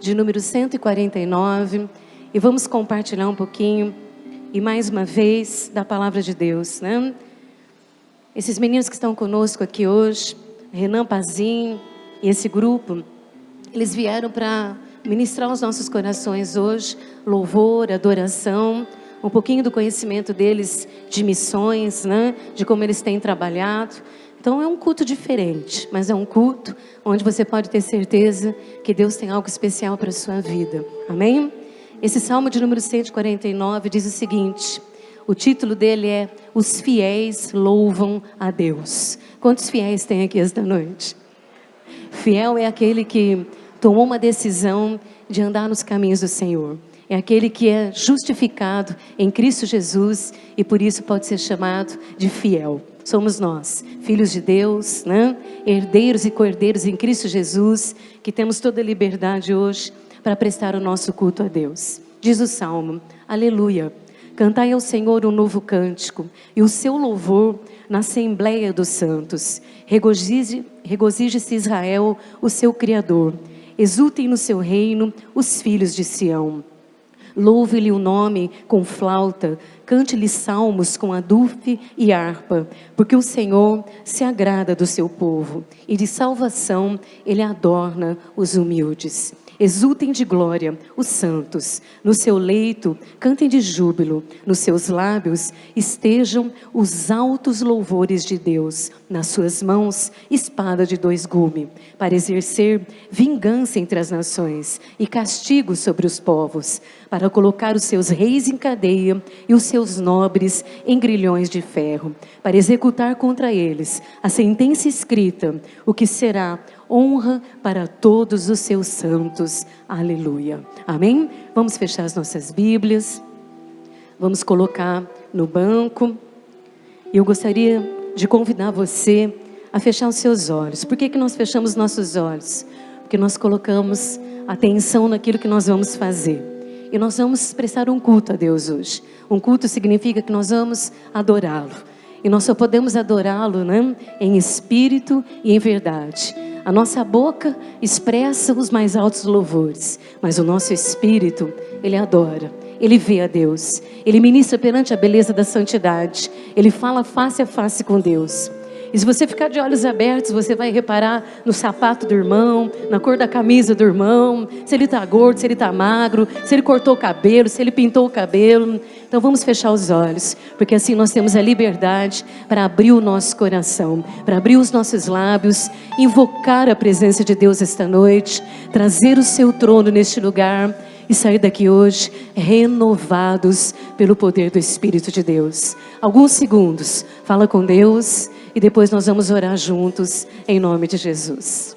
de número 149 e vamos compartilhar um pouquinho e mais uma vez da palavra de Deus, né? Esses meninos que estão conosco aqui hoje, Renan Pazin e esse grupo, eles vieram para ministrar aos nossos corações hoje louvor, adoração, um pouquinho do conhecimento deles de missões, né? De como eles têm trabalhado. Então é um culto diferente, mas é um culto onde você pode ter certeza que Deus tem algo especial para a sua vida. Amém? Esse Salmo de número 149 diz o seguinte, o título dele é Os Fiéis Louvam a Deus. Quantos fiéis tem aqui esta noite? Fiel é aquele que tomou uma decisão de andar nos caminhos do Senhor. É aquele que é justificado em Cristo Jesus e por isso pode ser chamado de fiel. Somos nós, filhos de Deus, né? Herdeiros e co-herdeiros em Cristo Jesus, que temos toda a liberdade hoje para prestar o nosso culto a Deus. Diz o Salmo, aleluia, cantai ao Senhor um novo cântico e o seu louvor na Assembleia dos Santos. Regozije-se Israel, o seu Criador. Exultem no seu reino os filhos de Sião. Louve-lhe o nome com flauta, cante-lhe salmos com adufe e harpa, porque o Senhor se agrada do seu povo, e de salvação ele adorna os humildes. Exultem de glória os santos, no seu leito cantem de júbilo, nos seus lábios estejam os altos louvores de Deus, nas suas mãos espada de dois gumes, para exercer vingança entre as nações e castigo sobre os povos, para colocar os seus reis em cadeia e os seus nobres em grilhões de ferro, para executar contra eles a sentença escrita, o que será honra para todos os seus santos. Aleluia. Amém? Vamos fechar as nossas Bíblias. Vamos colocar no banco. E eu gostaria de convidar você a fechar os seus olhos. Por que nós fechamos nossos olhos? Porque nós colocamos atenção naquilo que nós vamos fazer. E nós vamos prestar um culto a Deus hoje. Um culto significa que nós vamos adorá-lo. E nós só podemos adorá-lo, né? Em espírito e em verdade. A nossa boca expressa os mais altos louvores, mas o nosso espírito, ele adora, ele vê a Deus, ele ministra perante a beleza da santidade, ele fala face a face com Deus. E se você ficar de olhos abertos, você vai reparar no sapato do irmão, na cor da camisa do irmão, se ele está gordo, se ele está magro, se ele cortou o cabelo, se ele pintou o cabelo. Então vamos fechar os olhos, porque assim nós temos a liberdade para abrir o nosso coração, para abrir os nossos lábios, invocar a presença de Deus esta noite, trazer o seu trono neste lugar e sair daqui hoje renovados pelo poder do Espírito de Deus. Alguns segundos, fala com Deus e depois nós vamos orar juntos em nome de Jesus.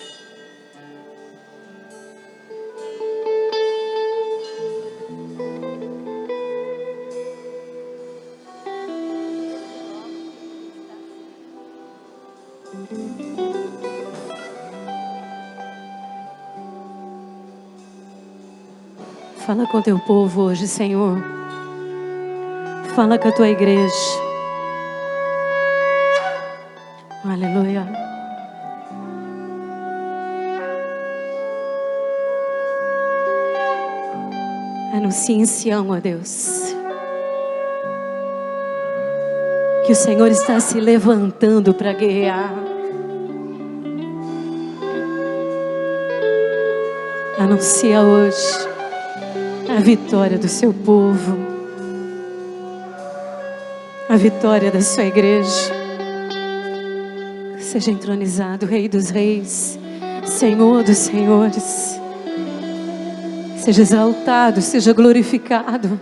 Fala com teu povo hoje, Senhor. Fala com a tua igreja. Aleluia. Anuncie em Sião, ó Deus, que o Senhor está se levantando para guerrear. Anuncia hoje a vitória do seu povo, a vitória da sua igreja. Seja entronizado, Rei dos Reis, Senhor dos Senhores. Seja exaltado, seja glorificado.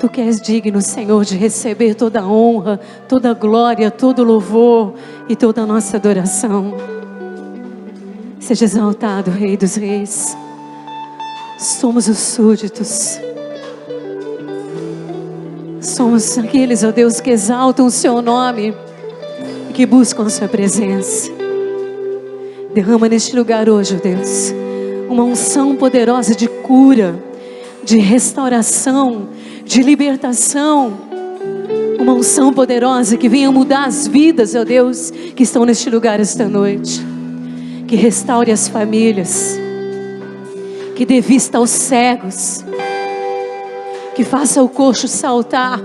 Tu que és digno, Senhor, de receber toda a honra, toda a glória, todo o louvor e toda a nossa adoração. Seja exaltado, Rei dos Reis. Somos os súditos. Somos aqueles, ó Deus, que exaltam o seu nome e que buscam a sua presença. Derrama neste lugar hoje, ó Deus, uma unção poderosa de cura, de restauração, de libertação. Uma unção poderosa que venha mudar as vidas, ó Deus, que estão neste lugar esta noite. Que restaure as famílias. que dê vista aos cegos, que faça o coxo saltar,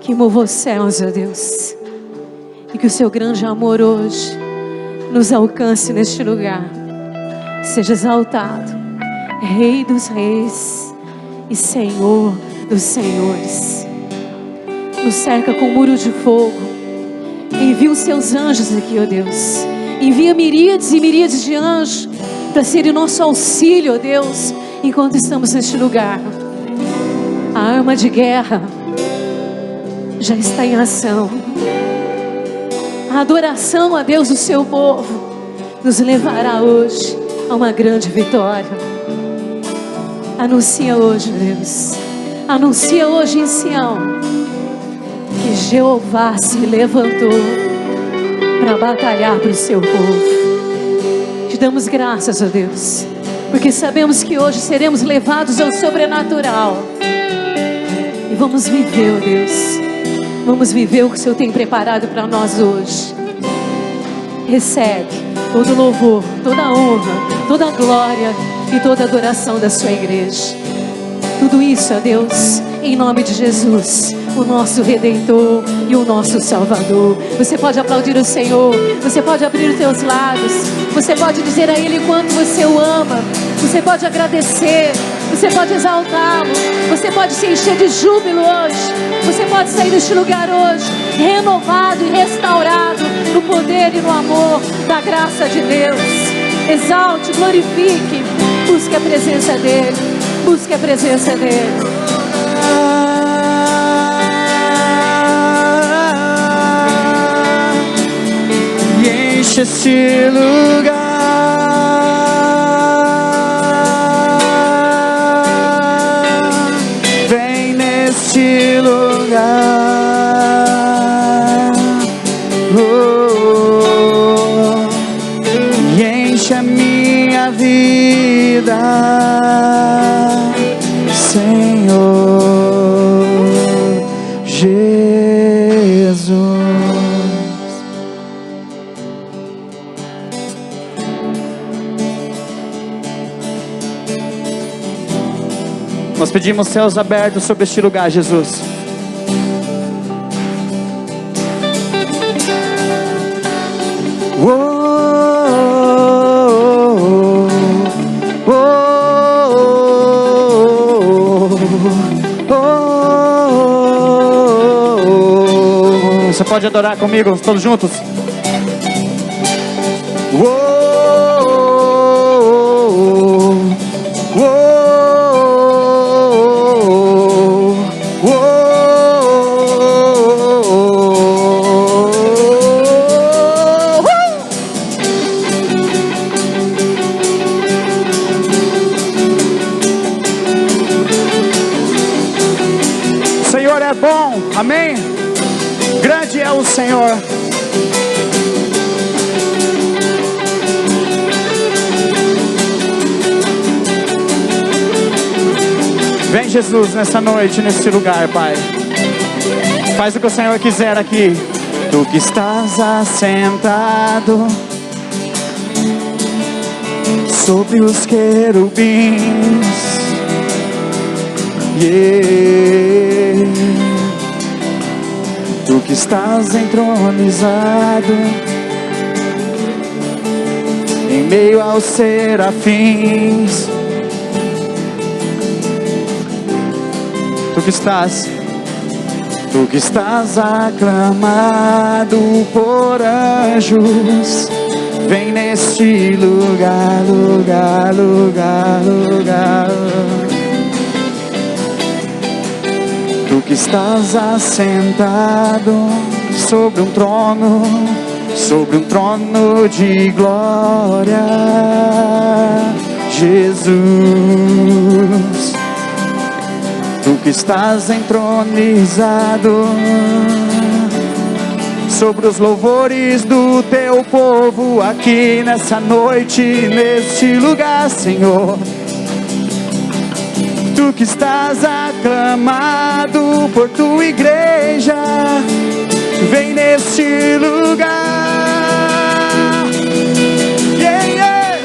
que mova os céus, ó Deus, e que o seu grande amor hoje nos alcance neste lugar. Seja exaltado, Rei dos reis e Senhor dos senhores. Nos cerca com um muro de fogo. Envia os seus anjos aqui, ó Deus. Envia miríades e miríades de anjos para serem nosso auxílio, ó Deus, enquanto estamos neste lugar. A arma de guerra já está em ação. A adoração a Deus do seu povo nos levará hoje a uma grande vitória. Anuncia hoje, Deus. Anuncia hoje em Sião que Jeová se levantou para batalhar para o seu povo. Te damos graças, ó Deus, porque sabemos que hoje seremos levados ao sobrenatural. E vamos viver, ó Deus. Vamos viver o que o Senhor tem preparado para nós hoje. Recebe todo louvor, toda honra, toda glória e toda adoração da sua igreja. Tudo isso, ó Deus, em nome de Jesus, o nosso Redentor e o nosso Salvador. Você pode aplaudir o Senhor, você pode abrir os seus lábios, você pode dizer a Ele quanto você o ama, você pode agradecer, você pode exaltá-lo, você pode se encher de júbilo hoje, você pode sair deste lugar hoje renovado e restaurado no poder e no amor da graça de Deus. Exalte, glorifique, busque a presença dEle, busque a presença dEle. E enche esse lugar, vem nesse lugar, e enche a minha vida, Senhor Jesus. Nós pedimos céus abertos sobre este lugar, Jesus. Você pode adorar comigo, todos juntos? O Senhor é bom, amém? Grande é o Senhor. Vem, Jesus, nessa noite, nesse lugar, Pai. Faz o que o Senhor quiser aqui. Tu que estás assentado sobre os querubins, Tu que estás entronizado em meio aos serafins, Tu que estás aclamado por anjos, vem neste lugar, lugar, lugar, lugar. Tu que estás assentado sobre um trono de glória, Jesus. Tu que estás entronizado sobre os louvores do teu povo aqui nessa noite, neste lugar, Senhor. Tu que estás aclamado por tua igreja, vem neste lugar. Yeah, yeah.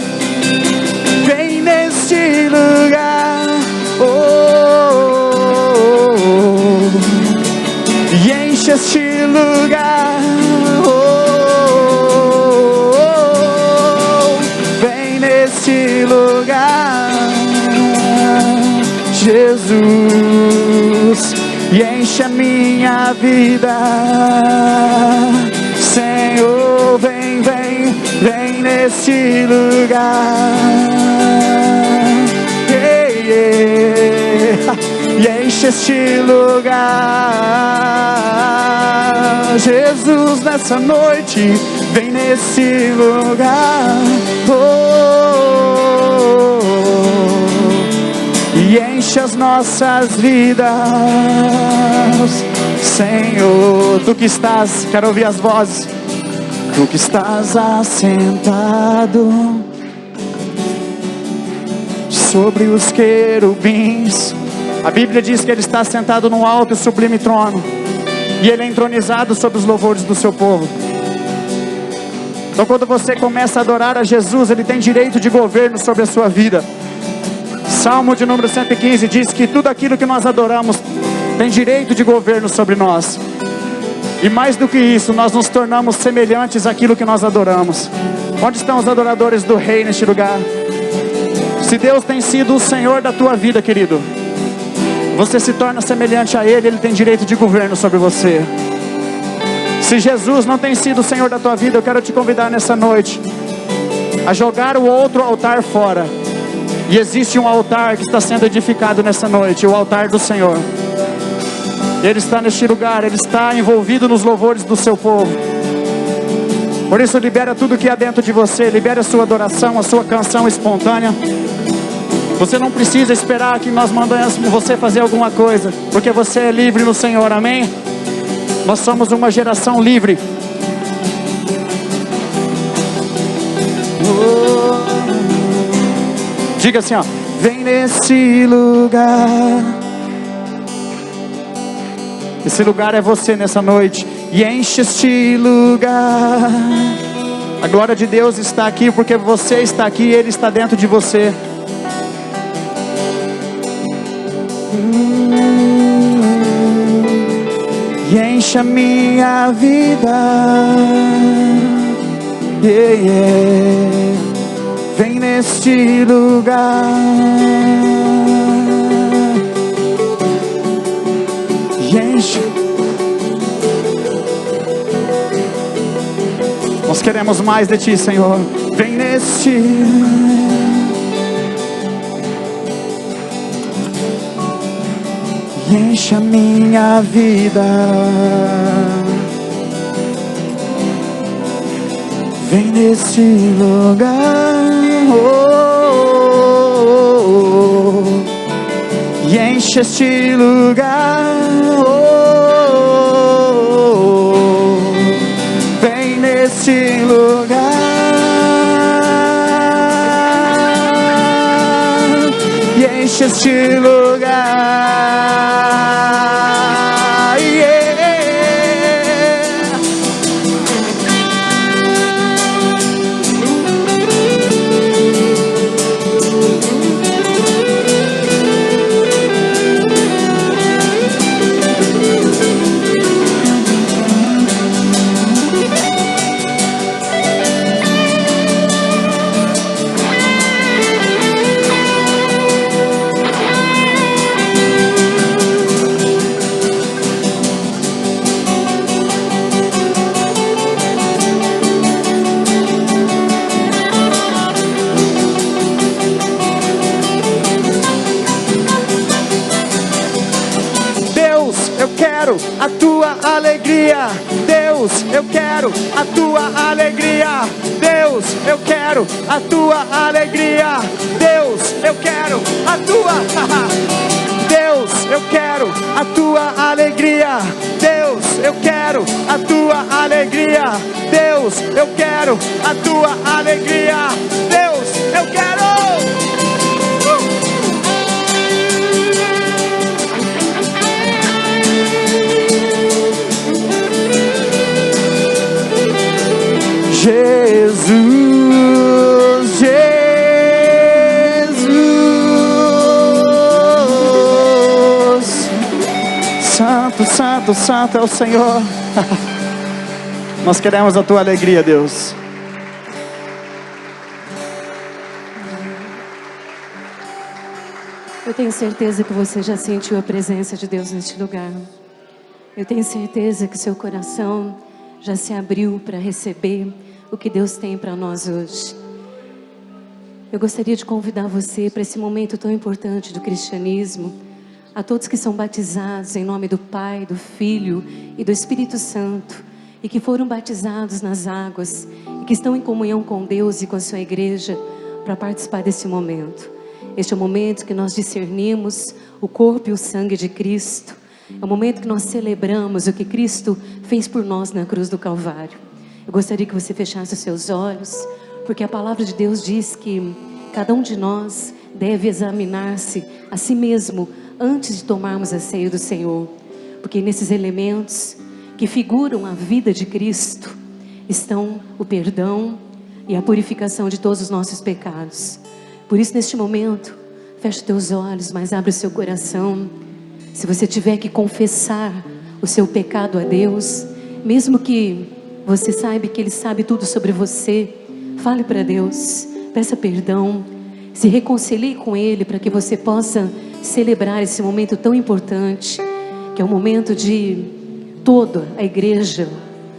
lugar. Vem nesse lugar, Jesus, e enche a minha vida. Senhor, vem, vem, vem nesse lugar. E enche este lugar. Jesus, nessa noite, vem nesse lugar. E enche as nossas vidas. Senhor, tu que estás, quero ouvir as vozes. Tu que estás assentado sobre os querubins. A Bíblia diz que Ele está sentado num alto e sublime trono, e Ele é entronizado sobre os louvores do seu povo. Então quando você começa a adorar a Jesus, Ele tem direito de governo sobre a sua vida. Salmo de número 115 diz que tudo aquilo que nós adoramos tem direito de governo sobre nós. E mais do que isso, nós nos tornamos semelhantes àquilo que nós adoramos. Onde estão os adoradores do Rei neste lugar? Se Deus tem sido o Senhor da tua vida, querido, você se torna semelhante a Ele, Ele tem direito de governo sobre você. Se Jesus não tem sido o Senhor da tua vida, eu quero te convidar nessa noite a jogar o outro altar fora. E existe um altar que está sendo edificado nessa noite, o altar do Senhor. Ele está neste lugar, Ele está envolvido nos louvores do seu povo. Por isso libera tudo que há dentro de você, libera a sua adoração, a sua canção espontânea. Você não precisa esperar que nós mandemos você fazer alguma coisa, porque você é livre no Senhor, amém? Nós somos uma geração livre. Diga assim, ó: vem nesse lugar. Esse lugar é você nessa noite. E enche este lugar. A glória de Deus está aqui porque você está aqui e Ele está dentro de você. E enche a minha vida. Vem neste lugar. E enche. Nós queremos mais de Ti, Senhor. Vem neste. E enche a minha vida. Vem nesse lugar. E enche este lugar. Vem nesse lugar. E enche este lugar. A tua alegria, Deus, eu quero a tua alegria, Deus, eu quero a tua alegria, Deus, eu quero a tua, Deus, eu quero a tua alegria, Deus, eu quero a tua alegria, Deus, eu quero a tua alegria, Deus, eu quero. Jesus, Jesus, Santo, Santo, Santo é o Senhor. Nós queremos a tua alegria, Deus. Eu tenho certeza que você já sentiu a presença de Deus neste lugar. Eu tenho certeza que seu coração já se abriu para receber o que Deus tem para nós hoje. Eu gostaria de convidar você para esse momento tão importante do cristianismo, a todos que são batizados em nome do Pai, do Filho e do Espírito Santo, e que foram batizados nas águas, e que estão em comunhão com Deus e com a sua igreja, para participar desse momento. Este é o momento que nós discernimos o corpo e o sangue de Cristo. É o momento que nós celebramos o que Cristo fez por nós na cruz do Calvário. Eu gostaria que você fechasse os seus olhos, porque a palavra de Deus diz que cada um de nós deve examinar-se a si mesmo antes de tomarmos a ceia do Senhor. Porque nesses elementos que figuram a vida de Cristo estão o perdão e a purificação de todos os nossos pecados. Por isso, neste momento, feche os teus olhos, mas abre o seu coração. Se você tiver que confessar o seu pecado a Deus, mesmo que você saiba que Ele sabe tudo sobre você, fale para Deus, peça perdão, se reconcilie com Ele para que você possa celebrar esse momento tão importante, que é o momento de toda a igreja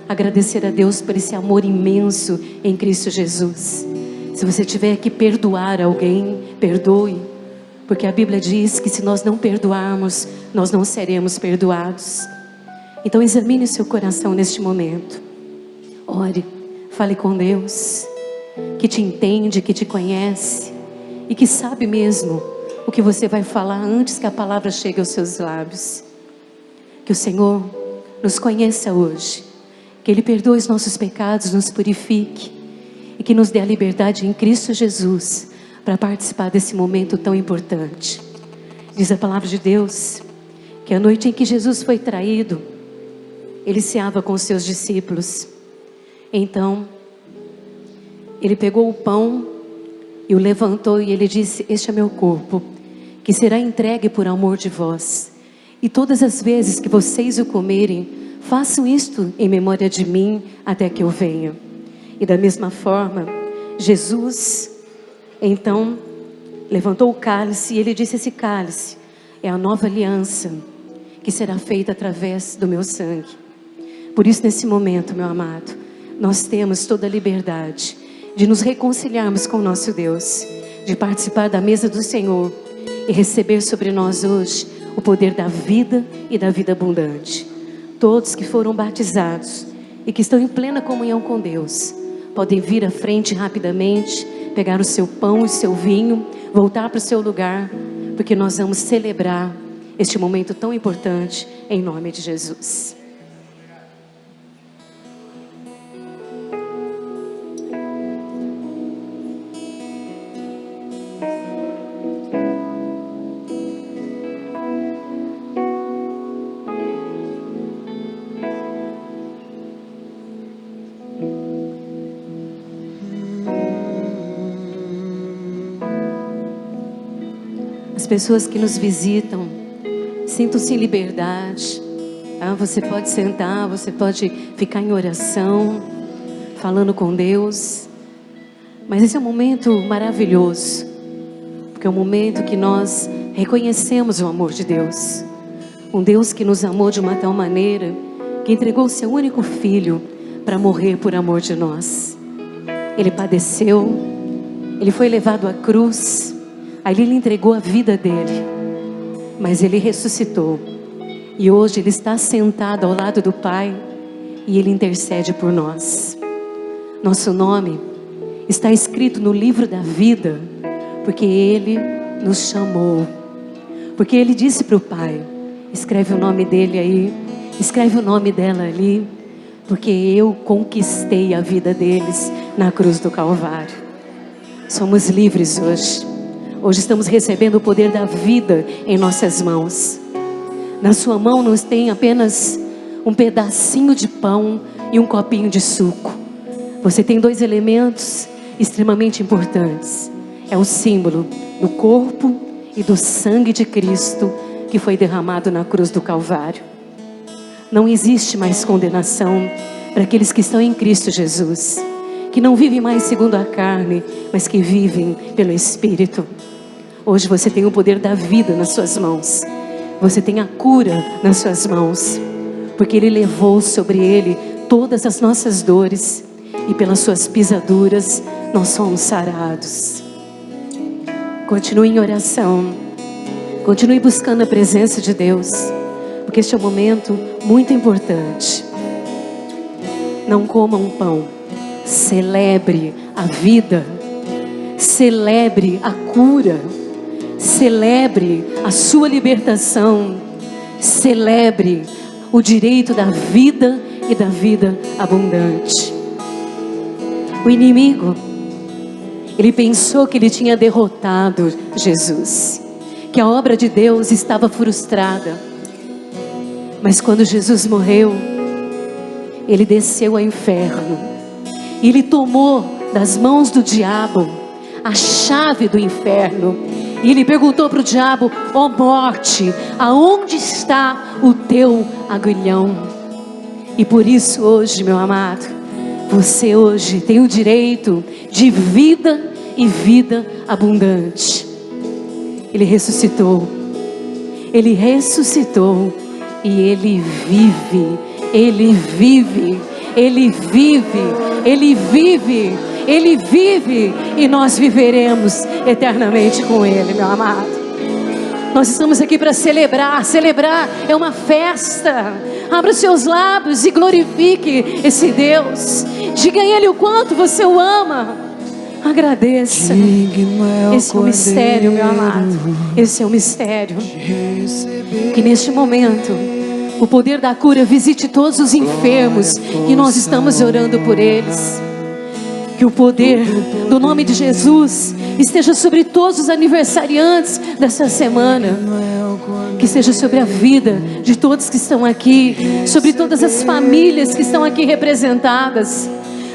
agradecer a Deus por esse amor imenso em Cristo Jesus. Se você tiver que perdoar alguém, perdoe, porque a Bíblia diz que se nós não perdoarmos, nós não seremos perdoados. Então examine o seu coração neste momento. Ore, fale com Deus, que te entende, que te conhece e que sabe mesmo o que você vai falar antes que a palavra chegue aos seus lábios. Que o Senhor nos conheça hoje, que Ele perdoe os nossos pecados, nos purifique e que nos dê a liberdade em Cristo Jesus para participar desse momento tão importante. Diz a palavra de Deus que a noite em que Jesus foi traído, Ele ceava com os seus discípulos. Então Ele pegou o pão e o levantou e Ele disse: este é meu corpo, que será entregue por amor de vós. E todas as vezes que vocês o comerem, façam isto em memória de mim até que eu venha. E da mesma forma, Jesus, então, levantou o cálice e Ele disse: esse cálice é a nova aliança que será feita através do meu sangue. Por isso, nesse momento, meu amado, nós temos toda a liberdade de nos reconciliarmos com o nosso Deus, de participar da mesa do Senhor e receber sobre nós hoje o poder da vida e da vida abundante. Todos que foram batizados e que estão em plena comunhão com Deus, podem vir à frente rapidamente, pegar o seu pão e o seu vinho, voltar para o seu lugar, porque nós vamos celebrar este momento tão importante em nome de Jesus. As pessoas que nos visitam, sintam-se em liberdade. Você pode sentar, você pode ficar em oração, falando com Deus. Mas esse é um momento maravilhoso, porque é um momento que nós reconhecemos o amor de Deus. Um Deus que nos amou de uma tal maneira, que entregou o seu único filho para morrer por amor de nós. Ele padeceu, Ele foi levado à cruz, aí Ele entregou a vida dele, mas Ele ressuscitou. E hoje Ele está sentado ao lado do Pai e Ele intercede por nós. Nosso nome está escrito no livro da vida, porque Ele nos chamou. Porque Ele disse para o Pai: escreve o nome dele aí, escreve o nome dela ali, porque eu conquistei a vida deles na cruz do Calvário. Somos livres hoje. Hoje estamos recebendo o poder da vida em nossas mãos. Na sua mão não tem apenas um pedacinho de pão e um copinho de suco. Você tem dois elementos extremamente importantes. É o símbolo do corpo e do sangue de Cristo que foi derramado na cruz do Calvário. Não existe mais condenação, para aqueles que estão em Cristo Jesus, que não vivem mais segundo a carne, mas que vivem pelo Espírito. Hoje você tem o poder da vida nas suas mãos. Você tem a cura nas suas mãos, porque Ele levou sobre Ele todas as nossas dores, e pelas suas pisaduras nós somos sarados. Continue em oração, continue buscando a presença de Deus, porque este é um momento muito importante. Não coma um pão, celebre a vida, celebre a cura, celebre a sua libertação, celebre o direito da vida e da vida abundante. O inimigo, ele pensou que ele tinha derrotado Jesus, que a obra de Deus estava frustrada. Mas quando Jesus morreu, ele desceu ao inferno, e ele tomou das mãos do diabo a chave do inferno, e ele perguntou para o diabo: ó morte, aonde está o teu aguilhão? E por isso hoje, meu amado, você hoje tem o direito de vida e vida abundante. Ele ressuscitou, Ele ressuscitou, e Ele vive, Ele vive, Ele vive, Ele vive, Ele vive, e nós viveremos eternamente com Ele, meu amado. Nós estamos aqui para celebrar. Celebrar é uma festa. Abra os seus lábios e glorifique esse Deus. Diga a Ele o quanto você o ama. Agradeça. Esse é o mistério, meu amado. Esse é o mistério. Que neste momento o poder da cura visite todos os enfermos, e nós estamos orando por eles. Que o poder do nome de Jesus esteja sobre todos os aniversariantes dessa semana. Que esteja sobre a vida de todos que estão aqui, sobre todas as famílias que estão aqui representadas,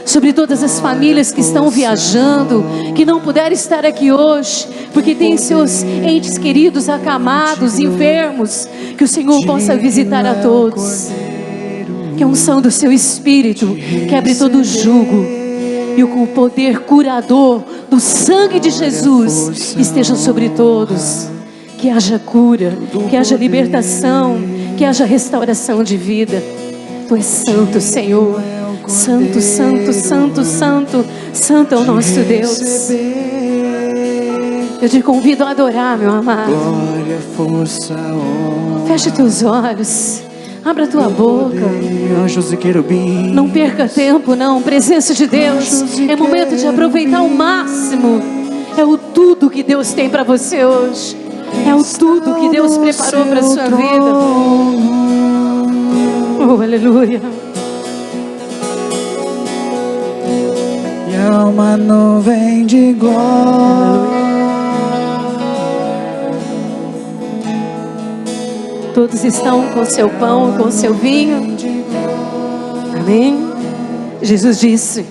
sobre todas as famílias que estão viajando, que não puderam estar aqui hoje, porque tem seus entes queridos acamados, enfermos. Que o Senhor possa visitar a todos. Que a unção do seu Espírito quebre todo o jugo, e o poder curador do sangue de Jesus esteja sobre todos. Que haja cura, que haja libertação, que haja restauração de vida. Tu és santo, Senhor. Santo, santo, santo, santo, santo é o nosso Deus. Eu te convido a adorar, meu amado. Feche teus olhos. Abra a tua boca. Anjos e querubins. Não perca tempo, não. Presença de Deus. É momento de aproveitar ao máximo. É o tudo que Deus tem para você hoje. É o tudo que Deus preparou para a sua vida. Oh, aleluia. E há uma nuvem de glória. Todos estão com seu pão, com seu vinho. Amém? Jesus disse: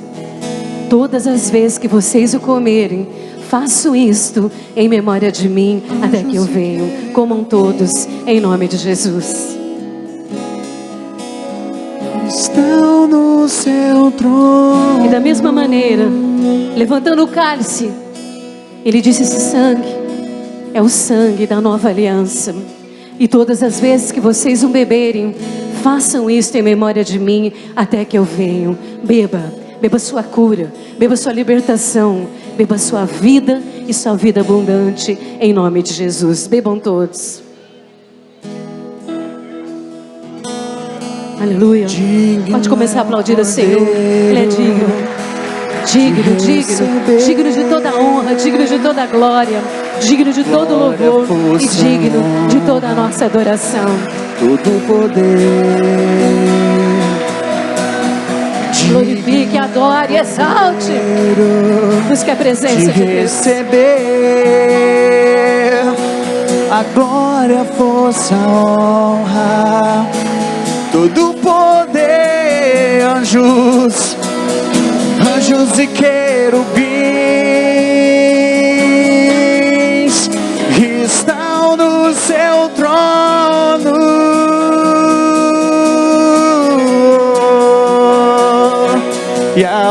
todas as vezes que vocês o comerem, façam isto em memória de mim, até que eu venho. Comam todos em nome de Jesus. Estão no seu trono. E da mesma maneira, levantando o cálice, ele disse: esse sangue é o sangue da nova aliança. E todas as vezes que vocês o beberem, façam isto em memória de mim, até que eu venho. Beba, beba sua cura, beba sua libertação, beba sua vida e sua vida abundante, em nome de Jesus. Bebam todos. Aleluia. Pode começar a aplaudir ao Senhor. Ele é digno, digno, digno, digno de toda a honra, digno de toda a glória, digno de todo o louvor e digno de toda a nossa adoração. Todo poder. Glorifique, adore, exalte. Busque a presença de Deus. Receber a glória, a força, a honra, todo poder, anjos, anjos e querubins estão no seu trono.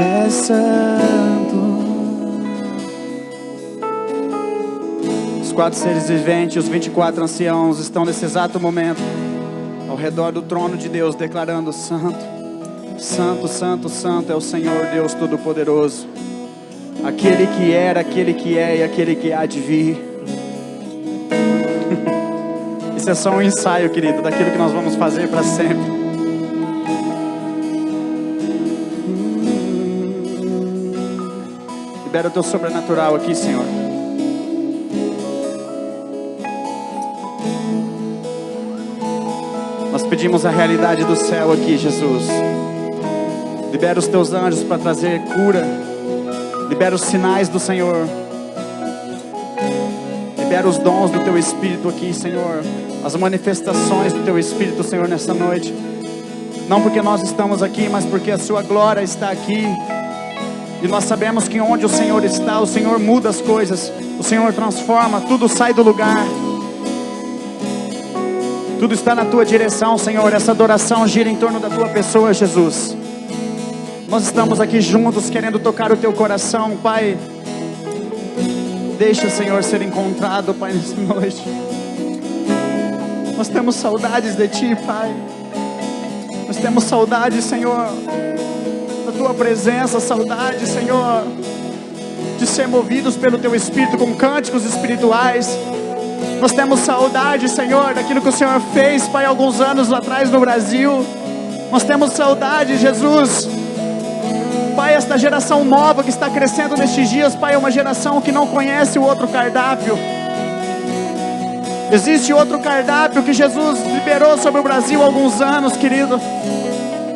és santo. Os 4 seres viventes, os 24 anciãos estão nesse exato momento ao redor do trono de Deus, declarando: Santo, Santo, Santo, Santo é o Senhor Deus Todo-Poderoso, aquele que era, aquele que é e aquele que há de vir. Isso é só um ensaio, querido, daquilo que nós vamos fazer para sempre. Libera o teu sobrenatural aqui, Senhor. Nós pedimos a realidade do céu aqui, Jesus. Libera os teus anjos para trazer cura. Libera os sinais do Senhor. Libera os dons do teu Espírito aqui, Senhor. As manifestações do teu Espírito, Senhor, nessa noite. Não porque nós estamos aqui, mas porque a sua glória está aqui. E nós sabemos que onde o Senhor está, o Senhor muda as coisas. O Senhor transforma, tudo sai do lugar. Tudo está na tua direção, Senhor. Essa adoração gira em torno da tua pessoa, Jesus. Nós estamos aqui juntos querendo tocar o teu coração, Pai. Deixa, Senhor, ser encontrado, Pai, nessa noite. Nós temos saudades de Ti, Pai. Nós temos saudade, Senhor, da Tua presença. Saudade, Senhor, de ser movidos pelo Teu Espírito com cânticos espirituais. Nós temos saudade, Senhor, daquilo que o Senhor fez, Pai, alguns anos atrás no Brasil. Nós temos saudade, Jesus. Pai, esta geração nova que está crescendo nestes dias, Pai, é uma geração que não conhece o outro cardápio. Existe outro cardápio que Jesus liberou sobre o Brasil há alguns anos, querido.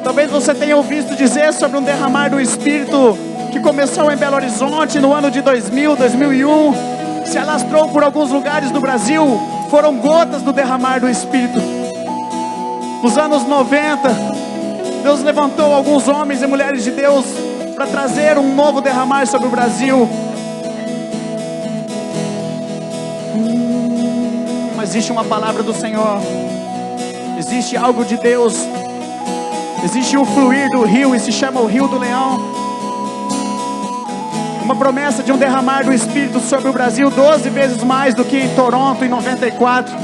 Talvez você tenha ouvido dizer sobre um derramar do Espírito que começou em Belo Horizonte no ano de 2000, 2001. Se alastrou por alguns lugares do Brasil. Foram gotas do derramar do Espírito. Nos anos 90, Deus levantou alguns homens e mulheres de Deus para trazer um novo derramar sobre o Brasil. Mas existe uma palavra do Senhor. Existe algo de Deus. Existe o fluir do rio e se chama o Rio do Leão. Uma promessa de um derramar do Espírito sobre o Brasil 12 vezes mais do que em Toronto em 94.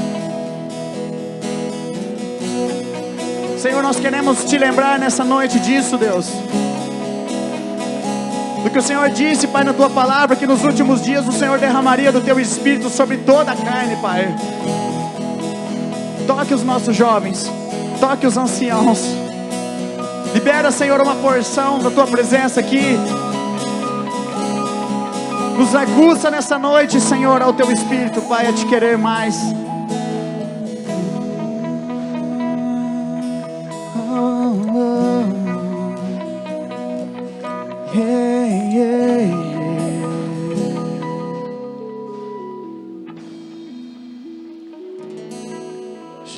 Senhor, nós queremos te lembrar nessa noite disso, Deus. Do que o Senhor disse, Pai, na tua palavra, que nos últimos dias o Senhor derramaria do teu Espírito sobre toda a carne, Pai. Toque os nossos jovens, toque os anciãos. Libera, Senhor, uma porção da tua presença aqui. Nos aguça nessa noite, Senhor, ao teu Espírito, Pai, a te querer mais.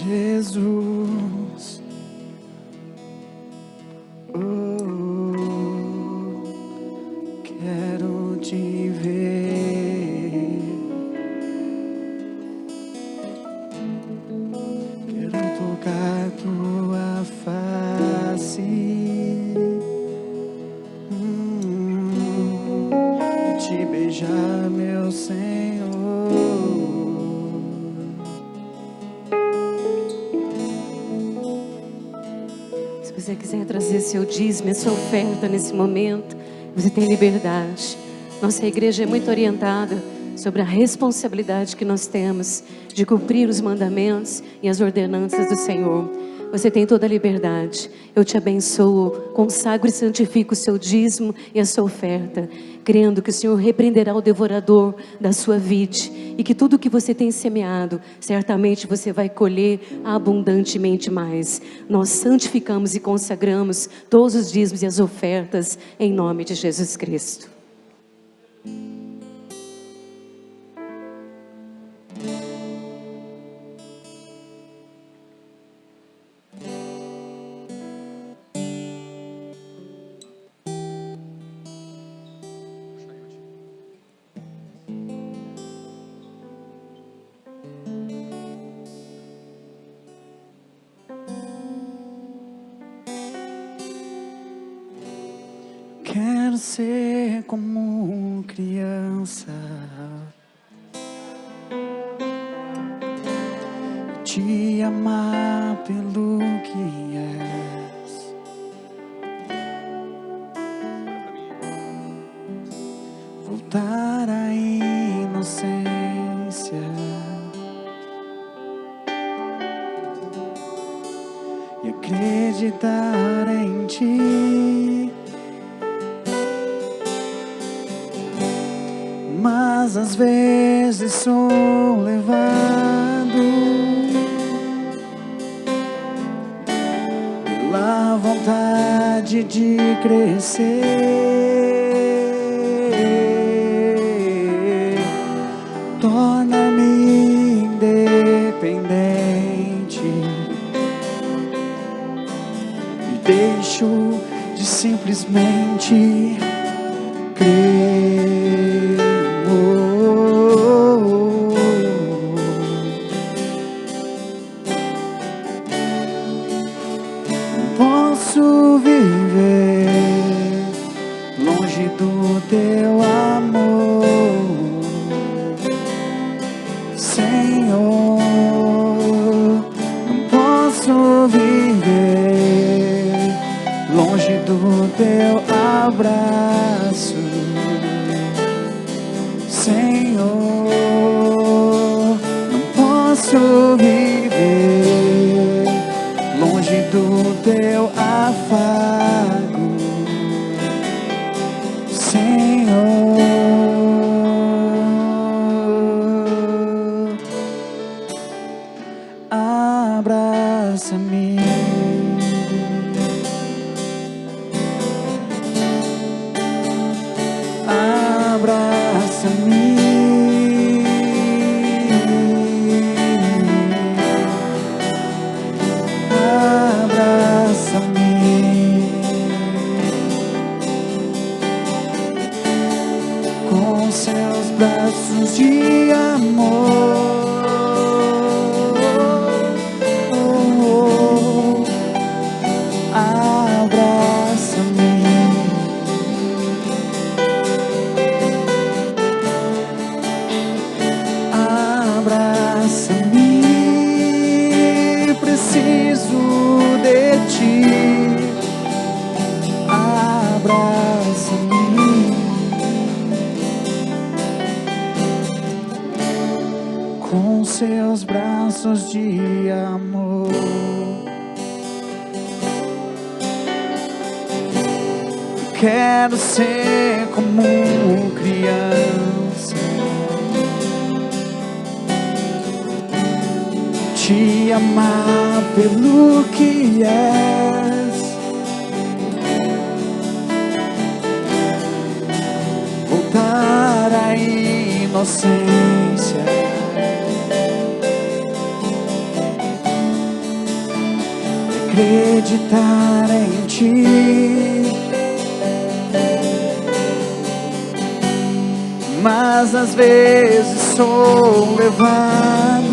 Jesus, quero te ver, quero tocar tua face, e te beijar, meu Senhor. Se você quiser trazer seu dízimo, sua oferta nesse momento, você tem liberdade. Nossa igreja é muito orientada sobre a responsabilidade que nós temos de cumprir os mandamentos e as ordenanças do Senhor. Você tem toda a liberdade. Eu te abençoo, consagro e santifico o seu dízimo e a sua oferta, crendo que o Senhor repreenderá o devorador da sua vide e que tudo que você tem semeado, certamente você vai colher abundantemente mais. Nós santificamos e consagramos todos os dízimos e as ofertas em nome de Jesus Cristo. Quero ser como criança, te amar pelo que és, voltar à inocência e acreditar em ti. Mas às vezes sou levado pela vontade de crescer, torna-me independente e deixo de simplesmente crer. Posso viver longe do teu amor, Senhor. Não posso viver longe do teu abraço, Senhor. Não posso viver longe do teu afago, Senhor. Abraça-me, abraça-me, com seus braços de amor. Abraça-me, abraça-me, preciso de ti. Abraça-me, com seus braços de amor. Quero ser como criança, te amar pelo que és, voltar à inocência, acreditar em ti. Mas às vezes sou levado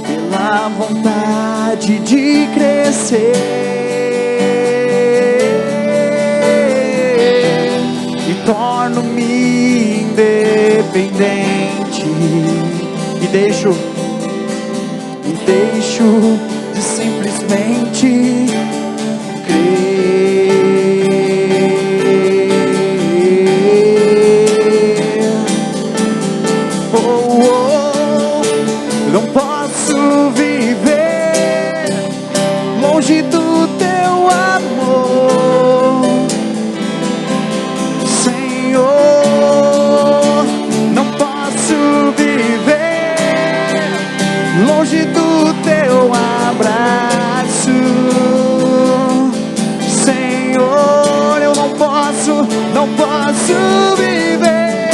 pela vontade de crescer e torno-me independente e deixo de simplesmente crer. Não posso viver longe do teu amor, Senhor. Não posso viver longe do teu abraço, Senhor. Eu não posso viver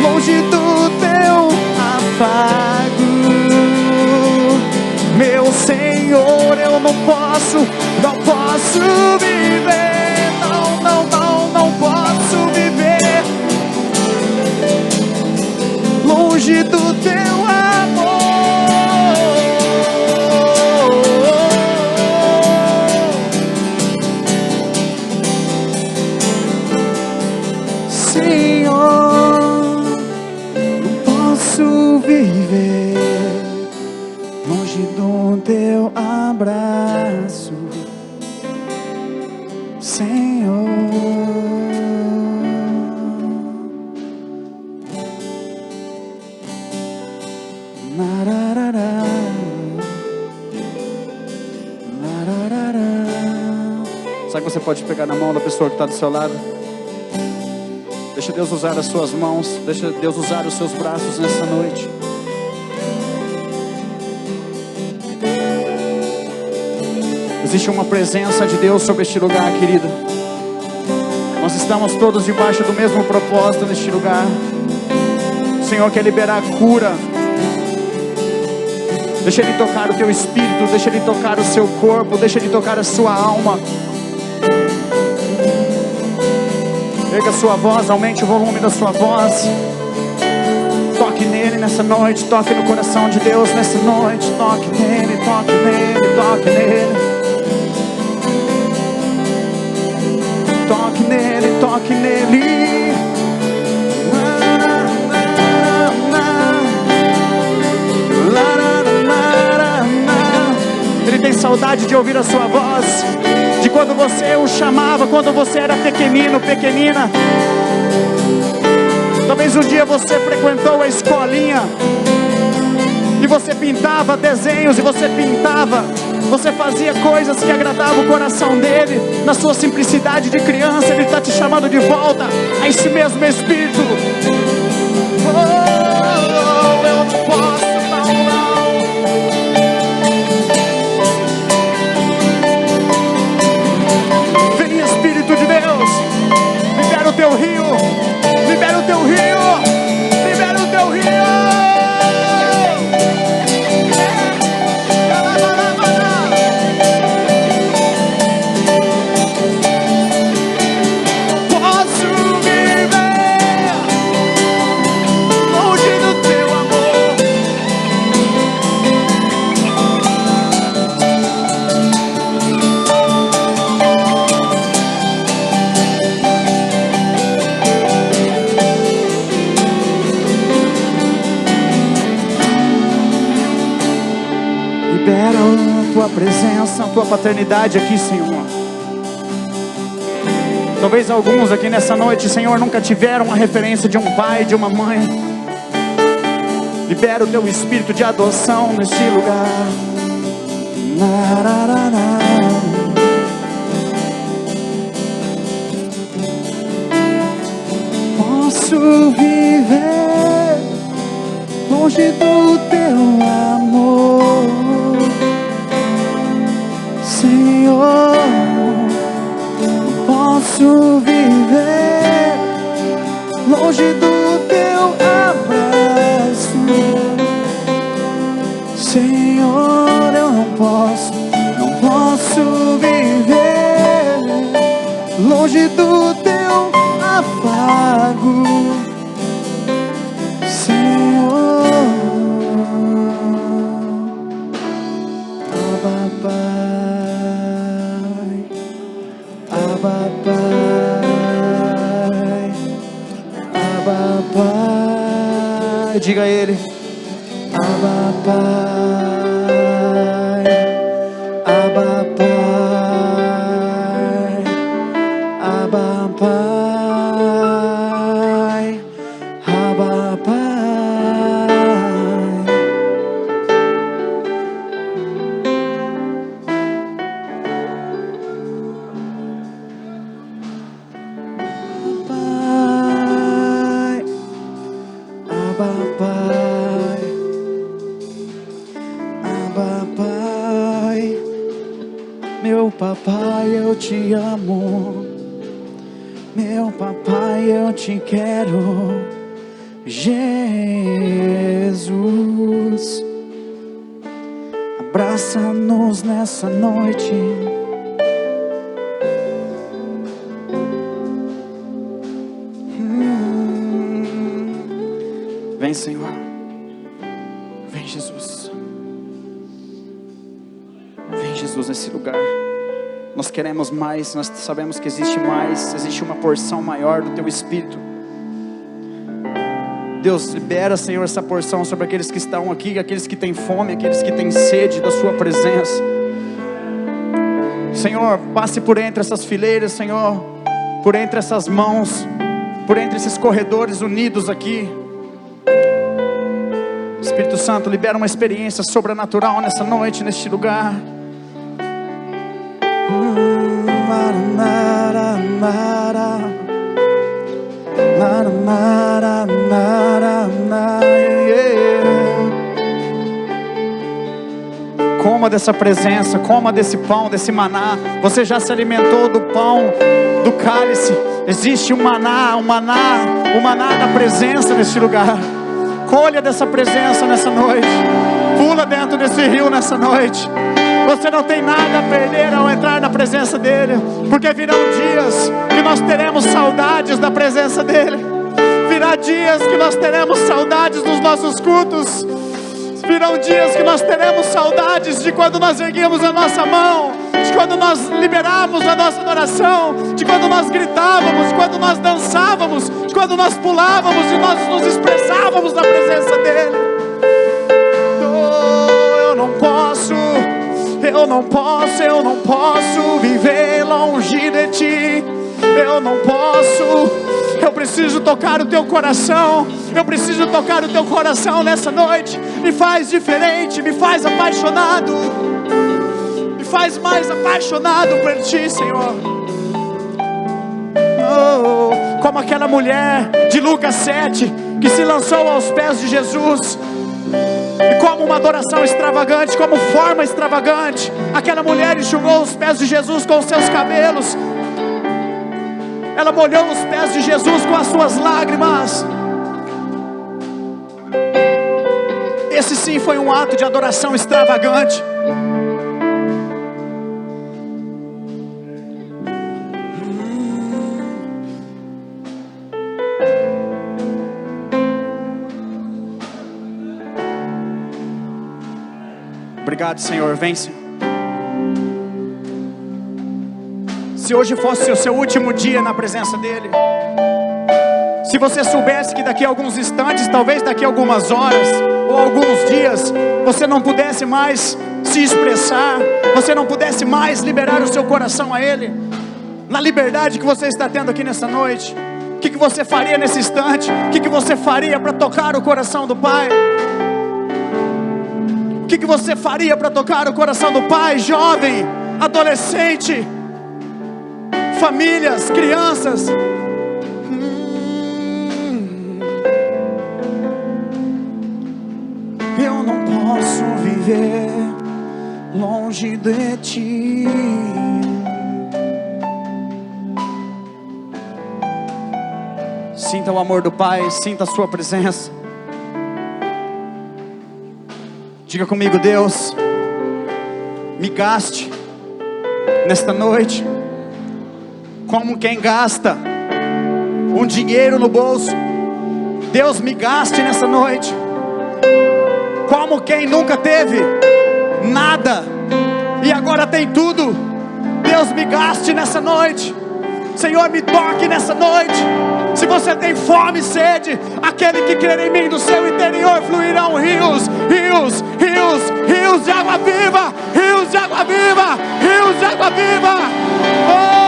longe do teu afago, meu Senhor. Eu não posso viver, não posso viver longe do teu amor. Senhor. Nararará, nararará. Sabe que você pode pegar na mão da pessoa que está do seu lado? Deixa Deus usar as suas mãos, deixa Deus usar os seus braços nessa noite. Existe uma presença de Deus sobre este lugar, querida. Nós estamos todos debaixo do mesmo propósito neste lugar. O Senhor quer liberar cura. Deixa Ele tocar o teu espírito, deixa Ele tocar o seu corpo, deixa Ele tocar a sua alma. Erga a sua voz, aumente o volume da sua voz. Toque nele nessa noite, toque no coração de Deus nessa noite. Toque nele, toque nele, toque nele. Toque nele, toque nele. Ele tem saudade de ouvir a sua voz, de quando você o chamava, quando você era pequenino, pequenina. Talvez um dia você frequentou a escolinha e você pintava desenhos, e você pintava, você fazia coisas que agradavam o coração dele. Na sua simplicidade de criança, ele está te chamando de volta a esse mesmo espírito. Oh, eu não posso, não. Vem, Espírito de Deus, libera o teu rio, libera o teu rio, libera o teu rio. Libera a tua presença, a tua paternidade aqui, Senhor. Talvez alguns aqui nessa noite, Senhor, nunca tiveram uma referência de um pai, de uma mãe. Libera o teu espírito de adoção neste lugar. Posso viver longe do teu amor, Senhor. Posso viver longe do teu abraço, Senhor. Eu não posso viver longe do teu afago, Senhor. Abba Pai, Abba Pai, Abba Pai. Diga a Ele: Abba Pai, Abba Pai, Abba Pai, Abba Pai. Abba Pai, Abba Pai, meu papai, eu te amo, meu papai, eu te quero, Jesus. Abraça-nos nessa noite. Vem, Senhor. Vem, Jesus. Vem, Jesus, nesse lugar. Nós queremos mais. Nós sabemos que existe mais. Existe uma porção maior do Teu Espírito. Deus, libera, Senhor, essa porção sobre aqueles que estão aqui, aqueles que têm fome, aqueles que têm sede da Sua presença. Senhor, passe por entre essas fileiras, Senhor, por entre essas mãos, por entre esses corredores unidos aqui. Espírito Santo, libera uma experiência sobrenatural nessa noite, neste lugar. Coma dessa presença, coma desse pão, desse maná. Você já se alimentou do pão, do cálice. Existe um maná da presença neste lugar. Colha dessa presença nessa noite. Pula dentro desse rio nessa noite. Você não tem nada a perder ao entrar na presença dele, porque virão dias que nós teremos saudades da presença dele. Virá dias que nós teremos saudades dos nossos cultos. Virão dias que nós teremos saudades de quando nós erguíamos a nossa mão, de quando nós liberávamos a nossa adoração, de quando nós gritávamos, de quando nós dançávamos, de quando nós pulávamos e nós nos expressávamos na presença dele. Eu não posso viver longe de ti. Eu preciso tocar o teu coração. Eu preciso tocar o teu coração nessa noite. Me faz diferente, me faz apaixonado. Me faz mais apaixonado por ti, Senhor. Oh, como aquela mulher de Lucas 7 que se lançou aos pés de Jesus. E como uma adoração extravagante, como forma extravagante, aquela mulher enxugou os pés de Jesus com os seus cabelos. Ela molhou os pés de Jesus com as suas lágrimas. Esse sim foi um ato de adoração extravagante. Obrigado, Senhor. Vem, Senhor. Se hoje fosse o seu último dia na presença dele, se você soubesse que daqui a alguns instantes, talvez daqui a algumas horas ou alguns dias, você não pudesse mais se expressar, você não pudesse mais liberar o seu coração a ele, na liberdade que você está tendo aqui nessa noite, o que você faria nesse instante? O que você faria para tocar o coração do Pai? O que você faria para tocar o coração do Pai? Jovem, adolescente, famílias, crianças. Eu não posso viver longe de ti. Sinta o amor do Pai, sinta a sua presença. Diga comigo: Deus, me gaste nesta noite como quem gasta um dinheiro no bolso. Deus, me gaste nessa noite como quem nunca teve nada e agora tem tudo. Deus, me gaste nessa noite. Senhor, me toque nessa noite. Se você tem fome e sede, aquele que crer em mim, do seu interior fluirão rios, rios, rios, rios de água viva, rios de água viva, rios de água viva. Oh!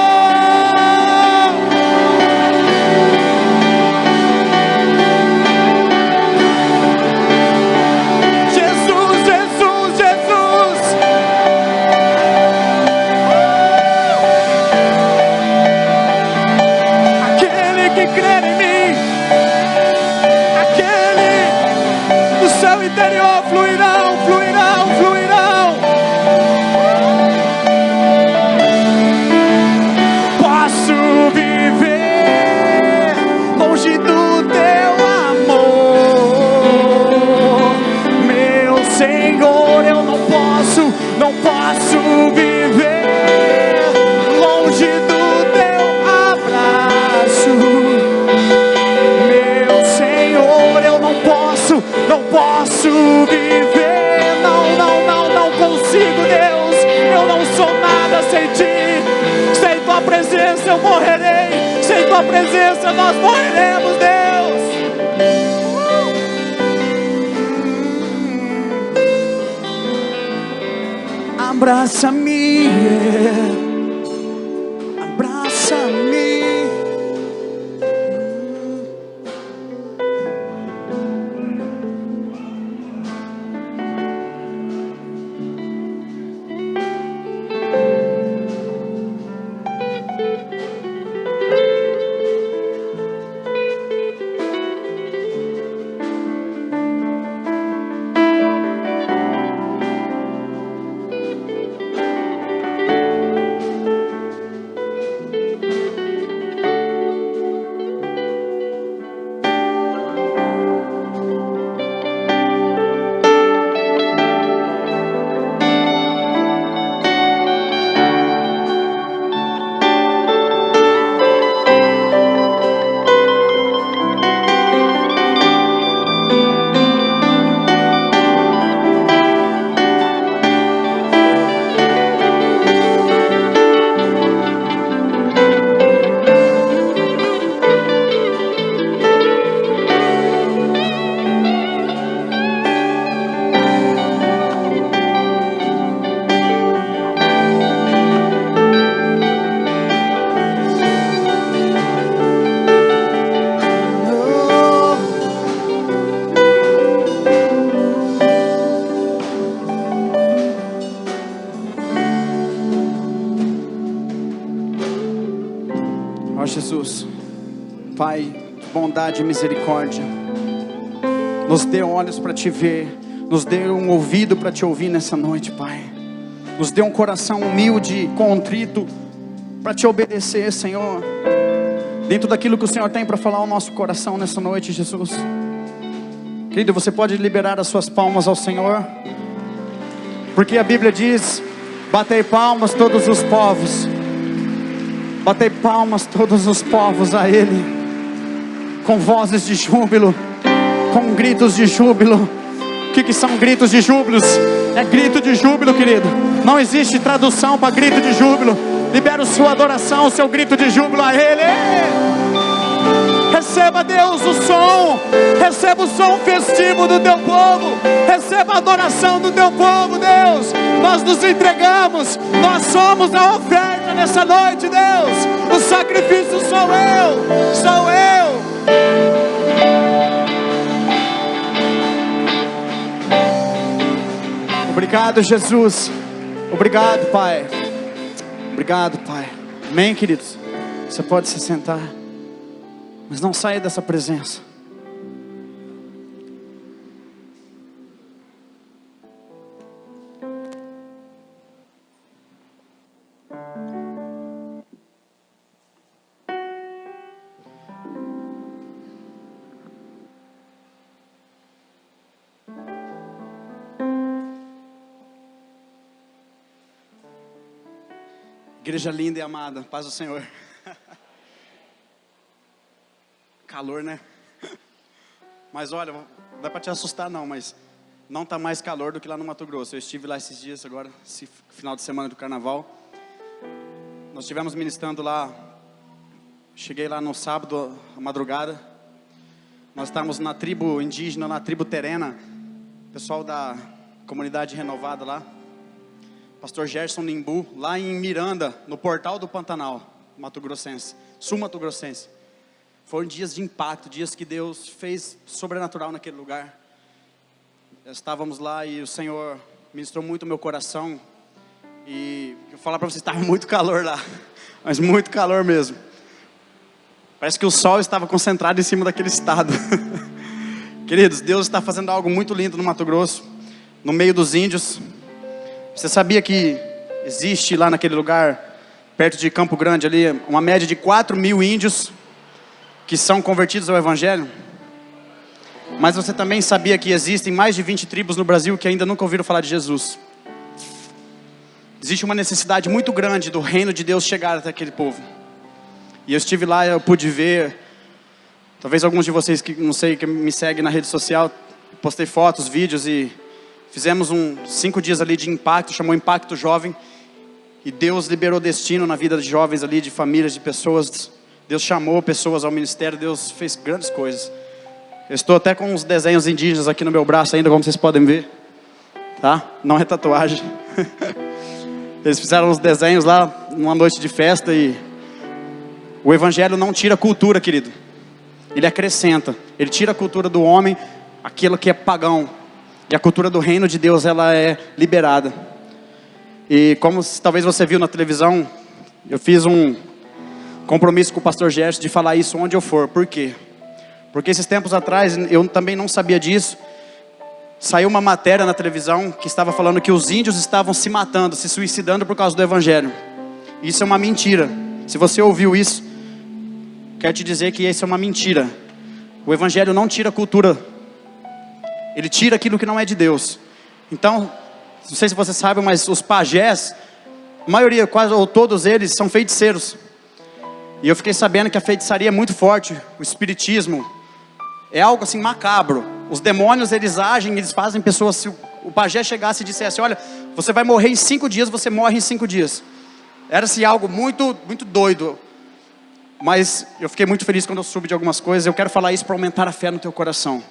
Interior fluirão, fluirão, fluirão. Posso viver longe do teu amor, meu Senhor. Eu não posso viver longe do teu abraço, meu Senhor. Eu não posso viver, não consigo, Deus. Eu não sou nada sem ti. Sem tua presença eu morrerei, sem tua presença nós morreremos, Deus. Abraça-me, Ó Jesus, Pai, bondade e misericórdia, nos dê olhos para te ver, nos dê um ouvido para te ouvir nessa noite, Pai. Nos dê um coração humilde, contrito, para te obedecer, Senhor, dentro daquilo que o Senhor tem para falar ao nosso coração nessa noite, Jesus. Querido, você pode liberar as suas palmas ao Senhor, porque a Bíblia diz: batei palmas todos os povos, batei palmas todos os povos a Ele, com vozes de júbilo, com gritos de júbilo. O que são gritos de júbilos? É grito de júbilo, querido. Não existe tradução para grito de júbilo. Libera a sua adoração, o seu grito de júbilo a Ele. Receba, Deus, o som. Receba o som festivo do teu povo. Receba a adoração do teu povo, Deus. Nós nos entregamos. Nós somos a oferta nessa noite, Deus. O sacrifício sou eu. Sou eu. Obrigado, Jesus. Obrigado, Pai. Obrigado, Pai. Amém, queridos? Você pode se sentar, mas não saia dessa presença. Igreja linda e amada, paz do Senhor. Calor, né? Mas olha, não dá para te assustar não, mas não está mais calor do que lá no Mato Grosso. Eu estive lá esses dias agora, esse final de semana do carnaval. Nós estivemos ministrando lá. Cheguei lá no sábado, à madrugada. Nós estávamos na tribo indígena, na tribo terena. Pessoal da comunidade renovada lá. Pastor Gerson Nimbu, lá em Miranda, no Portal do Pantanal, Mato Grossense, Sul Mato Grossense. Foram dias de impacto, dias que Deus fez sobrenatural naquele lugar. Estávamos lá e o Senhor ministrou muito o meu coração. E eu vou falar para vocês, estava muito calor lá, mas muito calor mesmo. Parece que o sol estava concentrado em cima daquele estado. Queridos, Deus está fazendo algo muito lindo no Mato Grosso, no meio dos índios. Você sabia que existe lá naquele lugar, perto de Campo Grande ali, uma média de 4.000 índios que são convertidos ao Evangelho? Mas você também sabia que existem mais de 20 tribos no Brasil que ainda nunca ouviram falar de Jesus? Existe uma necessidade muito grande do reino de Deus chegar até aquele povo. E eu estive lá, eu pude ver, talvez alguns de vocês que não sei, que me seguem na rede social, postei fotos, vídeos e fizemos 5 dias ali de impacto, chamou Impacto Jovem. E Deus liberou destino na vida de jovens ali, de famílias, de pessoas. Deus chamou pessoas ao ministério, Deus fez grandes coisas. Eu estou até com uns desenhos indígenas aqui no meu braço ainda, como vocês podem ver. Tá? Não é tatuagem. Eles fizeram uns desenhos lá, numa noite de festa e... O Evangelho não tira cultura, querido. Ele acrescenta. Ele tira a cultura do homem, aquilo que é pagão. E a cultura do reino de Deus, ela é liberada. E como talvez você viu na televisão, eu fiz um compromisso com o pastor Gerson de falar isso onde eu for. Por quê? Porque esses tempos atrás, eu também não sabia disso. Saiu uma matéria na televisão que estava falando que os índios estavam se matando, se suicidando por causa do Evangelho. Isso é uma mentira. Se você ouviu isso, quero te dizer que isso é uma mentira. O Evangelho não tira a cultura. Ele tira aquilo que não é de Deus. Então, não sei se você sabe, mas os pajés, a maioria, quase ou todos eles, são feiticeiros. E eu fiquei sabendo que a feitiçaria é muito forte. O espiritismo é algo assim macabro. Os demônios, eles agem, eles fazem pessoas. Se o pajé chegasse e dissesse: olha, você vai morrer em 5 dias, você morre em 5 dias. Era-se algo muito, muito doido. Mas eu fiquei muito feliz quando eu soube de algumas coisas. Eu quero falar isso para aumentar a fé no teu coração.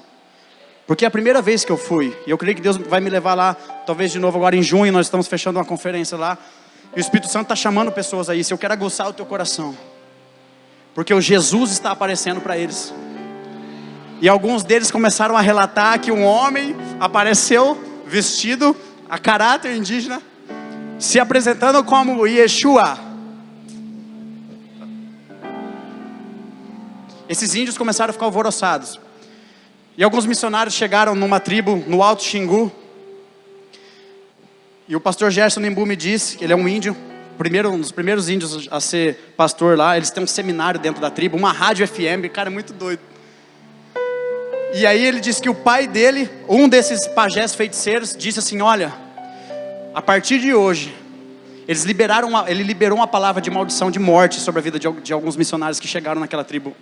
Porque é a primeira vez que eu fui, e eu creio que Deus vai me levar lá, talvez de novo agora em junho, nós estamos fechando uma conferência lá, e o Espírito Santo está chamando pessoas a isso. Eu quero aguçar o teu coração, porque o Jesus está aparecendo para eles. E alguns deles começaram a relatar que um homem apareceu vestido a caráter indígena, se apresentando como Yeshua. esses índios começaram a ficar alvoroçados. E alguns missionários chegaram numa tribo no Alto Xingu. E o pastor Gerson Nimbu me disse que ele é um índio, um dos primeiros índios a ser pastor lá. Eles têm um seminário dentro da tribo, uma rádio FM, cara, é muito doido. E aí ele disse que o pai dele, um desses pajés feiticeiros, disse assim: olha, a partir de hoje, ele liberou uma palavra de maldição, de morte sobre a vida de alguns missionários que chegaram naquela tribo.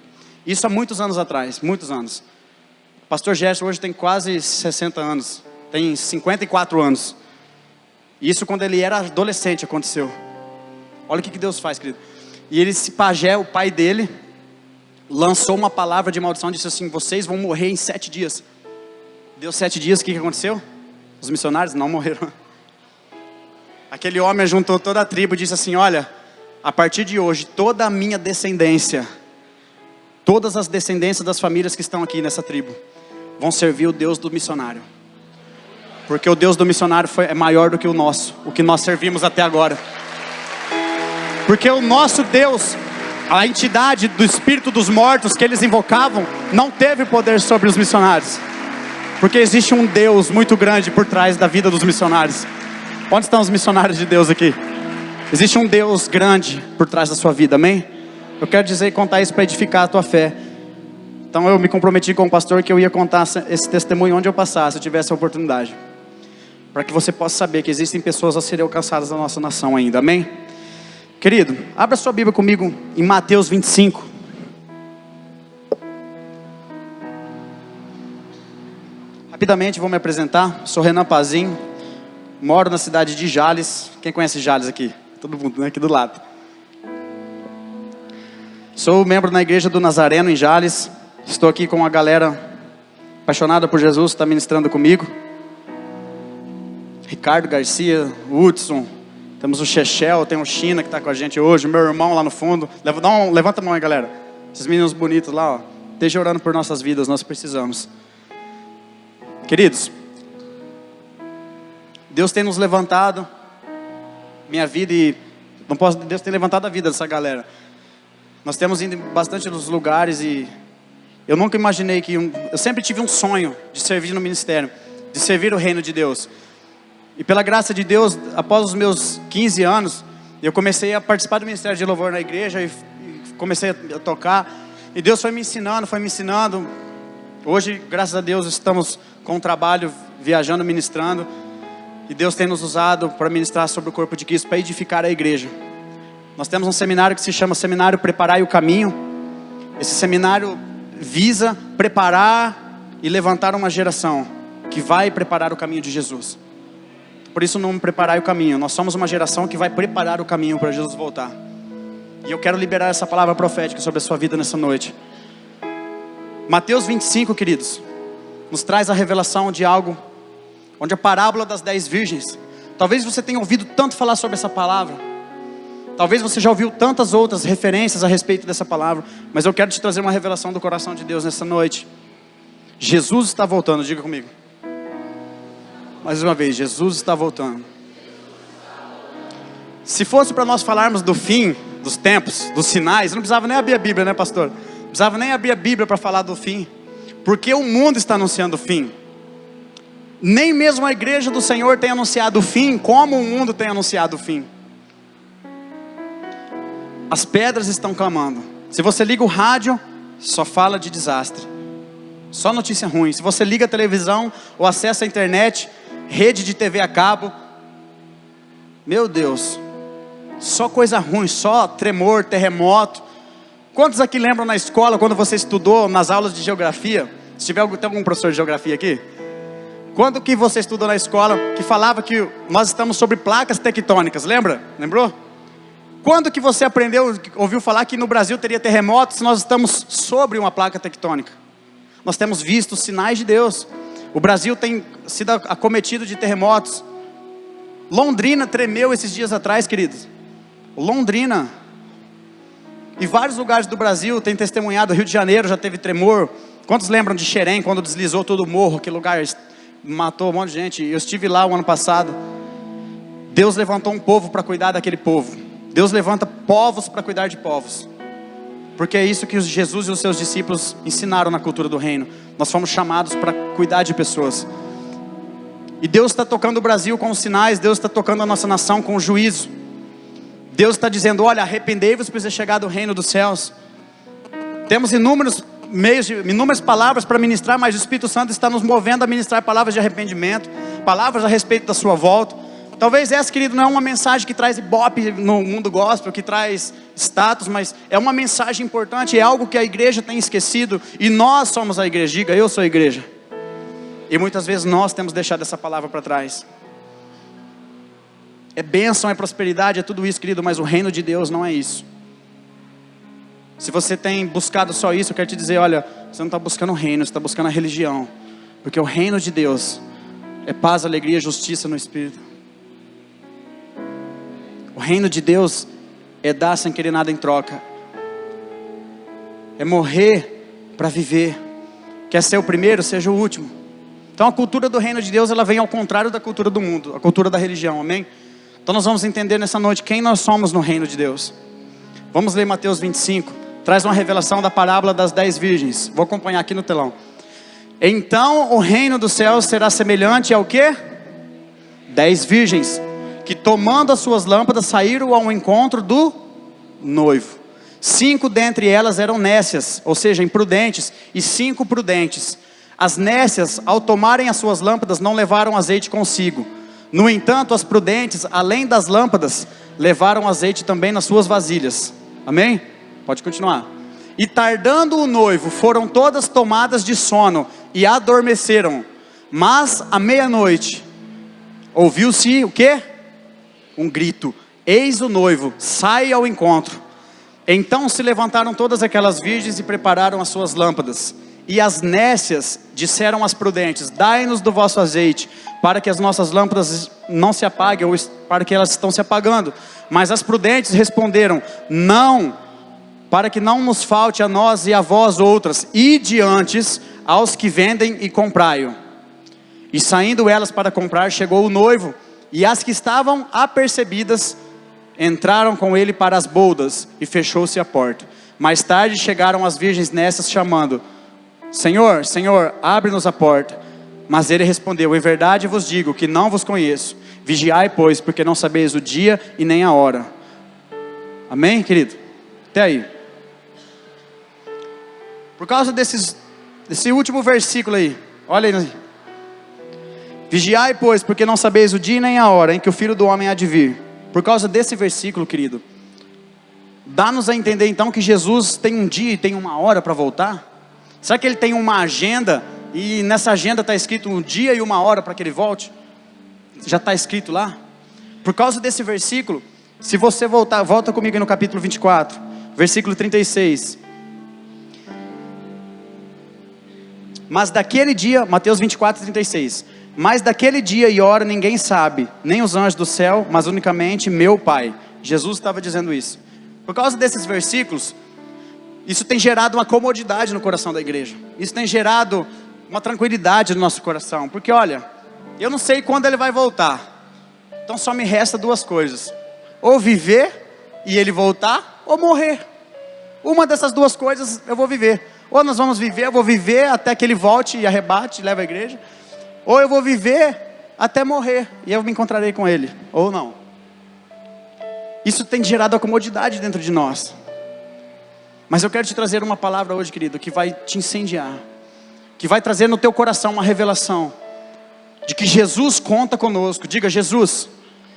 Isso há muitos anos atrás, muitos anos. O pastor Gerson hoje tem quase 60 anos, tem 54 anos. E isso quando ele era adolescente aconteceu. Olha o que Deus faz, querido. E esse pajé, o pai dele, lançou uma palavra de maldição, disse assim: vocês vão morrer em 7 dias. Deu 7 dias, o que aconteceu? Os missionários não morreram. Aquele homem juntou toda a tribo e disse assim: olha, a partir de hoje, toda a minha descendência, todas as descendências das famílias que estão aqui nessa tribo, vão servir o Deus do missionário. Porque o Deus do missionário é maior do que o nosso, o que nós servimos até agora. Porque o nosso Deus, a entidade do espírito dos mortos que eles invocavam, não teve poder sobre os missionários. Porque existe um Deus muito grande por trás da vida dos missionários. Onde estão os missionários de Deus aqui? Existe um Deus grande por trás da sua vida, amém? Eu quero dizer e contar isso para edificar a tua fé. Então eu me comprometi com o pastor que eu ia contar esse testemunho onde eu passasse, se eu tivesse a oportunidade. Para que você possa saber que existem pessoas a serem alcançadas na nossa nação ainda, amém? Querido, abra sua Bíblia comigo em Mateus 25. Rapidamente vou me apresentar, sou Renan Pazin, moro na cidade de Jales. Quem conhece Jales aqui? Todo mundo, né? Aqui do lado. Sou membro na igreja do Nazareno em Jales. Estou aqui com uma galera apaixonada por Jesus, está ministrando comigo. Ricardo Garcia, Hudson, temos o Chechel, tem o China que está com a gente hoje, meu irmão lá no fundo. Levanta a mão aí, galera. Esses meninos bonitos lá, ó. Esteja orando por nossas vidas, nós precisamos. Queridos, Deus tem nos levantado, minha vida e Deus tem levantado a vida dessa galera. Nós temos ido bastante nos lugares e eu nunca imaginei eu sempre tive um sonho de servir no ministério, de servir o reino de Deus. E pela graça de Deus, após os meus 15 anos, eu comecei a participar do ministério de louvor na igreja e comecei a tocar. E Deus foi me ensinando. Hoje, graças a Deus, estamos com um trabalho, viajando, ministrando. E Deus tem nos usado para ministrar sobre o corpo de Cristo, para edificar a igreja. Nós temos um seminário que se chama Seminário Preparai o Caminho. Esse seminário visa preparar e levantar uma geração que vai preparar o caminho de Jesus. Por isso não preparai o caminho. Nós somos uma geração que vai preparar o caminho para Jesus voltar. E eu quero liberar essa palavra profética sobre a sua vida nessa noite. Mateus 25, queridos, nos traz a revelação de algo, onde a parábola das 10 virgens. Talvez você tenha ouvido tanto falar sobre essa palavra. Talvez você já ouviu tantas outras referências a respeito dessa palavra. Mas eu quero te trazer uma revelação do coração de Deus nessa noite. Jesus está voltando, diga comigo. Mais uma vez, Jesus está voltando. Se fosse para nós falarmos do fim dos tempos, dos sinais, não precisava nem abrir a Bíblia, né, pastor? Não precisava nem abrir a Bíblia para falar do fim. Porque o mundo está anunciando o fim. Nem mesmo a igreja do Senhor tem anunciado o fim, como o mundo tem anunciado o fim. As pedras estão clamando. Se você liga o rádio, só fala de desastre. Só notícia ruim. Se você liga a televisão ou acessa a internet, rede de TV a cabo, meu Deus, só coisa ruim, só tremor, terremoto. Quantos aqui lembram na escola, quando você estudou nas aulas de geografia? Se tiver tem algum professor de geografia aqui? Quando que você estudou na escola que falava que nós estamos sobre placas tectônicas, lembra? Lembrou? Quando que você ouviu falar que no Brasil teria terremotos, nós estamos sobre uma placa tectônica? Nós temos visto os sinais de Deus. O Brasil tem sido acometido de terremotos. Londrina tremeu esses dias atrás, queridos. Londrina. E vários lugares do Brasil têm testemunhado. Rio de Janeiro já teve tremor. Quantos lembram de Xerém, quando deslizou todo o morro? Aquele lugar matou um monte de gente. Eu estive lá o ano passado. Deus levantou um povo para cuidar daquele povo. Deus levanta povos para cuidar de povos. Porque é isso que Jesus e os seus discípulos ensinaram na cultura do reino. Nós fomos chamados para cuidar de pessoas. E Deus está tocando o Brasil com os sinais. Deus está tocando a nossa nação com o juízo. Deus está dizendo, olha, arrependei-vos para você chegar do reino dos céus. Temos inúmeros meios, inúmeras palavras para ministrar, mas o Espírito Santo está nos movendo a ministrar palavras de arrependimento, palavras a respeito da sua volta. Talvez essa, querido, não é uma mensagem que traz ibope no mundo gospel, que traz status, mas é uma mensagem importante, é algo que a igreja tem esquecido, e nós somos a igreja. Diga, eu sou a igreja. E muitas vezes nós temos deixado essa palavra para trás. É bênção, é prosperidade, é tudo isso, querido, mas o reino de Deus não é isso. Se você tem buscado só isso, eu quero te dizer, olha, você não está buscando o reino, você está buscando a religião. Porque o reino de Deus é paz, alegria, justiça no Espírito. O reino de Deus é dar sem querer nada em troca. É morrer para viver. Quer ser o primeiro, seja o último. Então a cultura do reino de Deus, ela vem ao contrário da cultura do mundo, a cultura da religião, amém? Então nós vamos entender nessa noite quem nós somos no reino de Deus. Vamos ler Mateus 25, traz uma revelação da parábola das 10 virgens. Vou acompanhar aqui no telão. Então o reino dos céus será semelhante ao quê? 10 virgens, que tomando as suas lâmpadas saíram ao encontro do noivo. 5 dentre elas eram nécias, ou seja, imprudentes, e 5 prudentes. As nécias, ao tomarem as suas lâmpadas, não levaram azeite consigo. No entanto, as prudentes, além das lâmpadas, levaram azeite também nas suas vasilhas. Amém? Pode continuar. E tardando o noivo, foram todas tomadas de sono e adormeceram. Mas à meia-noite, ouviu-se o quê? Um grito. Eis o noivo, sai ao encontro. Então se levantaram todas aquelas virgens e prepararam as suas lâmpadas. E as nécias disseram às prudentes, dai-nos do vosso azeite, para que as nossas lâmpadas não se apaguem, ou para que elas estão se apagando. Mas as prudentes responderam, não, para que não nos falte a nós e a vós outras, ide antes aos que vendem e comprai-o. E saindo elas para comprar, chegou o noivo, e as que estavam apercebidas, entraram com ele para as boldas, e fechou-se a porta. Mais tarde chegaram as virgens nécias chamando, Senhor, Senhor, abre-nos a porta. Mas ele respondeu, em verdade vos digo que não vos conheço. Vigiai, pois, porque não sabeis o dia e nem a hora. Amém, querido? Até aí. Por causa desse último versículo aí, olha aí. Vigiai, pois, porque não sabeis o dia e nem a hora em que o Filho do Homem há de vir. Por causa desse versículo, querido, dá-nos a entender então que Jesus tem um dia e tem uma hora para voltar? Será que ele tem uma agenda e nessa agenda está escrito um dia e uma hora para que ele volte? Já está escrito lá? Por causa desse versículo, se você volta comigo no capítulo 24, versículo 36. Mas daquele dia, Mateus 24, 36. Mas daquele dia e hora ninguém sabe, nem os anjos do céu, mas unicamente meu Pai. Jesus estava dizendo isso. Por causa desses versículos, isso tem gerado uma comodidade no coração da igreja. Isso tem gerado uma tranquilidade no nosso coração. Porque olha, eu não sei quando ele vai voltar. Então só me resta duas coisas. Ou viver e ele voltar, ou morrer. Uma dessas duas coisas eu vou viver. Ou nós vamos viver, eu vou viver até que ele volte e arrebate e leve a igreja. Ou eu vou viver até morrer e eu me encontrarei com ele. Ou não. Isso tem gerado a comodidade dentro de nós. Mas eu quero te trazer uma palavra hoje, querido, que vai te incendiar. Que vai trazer no teu coração uma revelação. De que Jesus conta conosco. Diga, Jesus,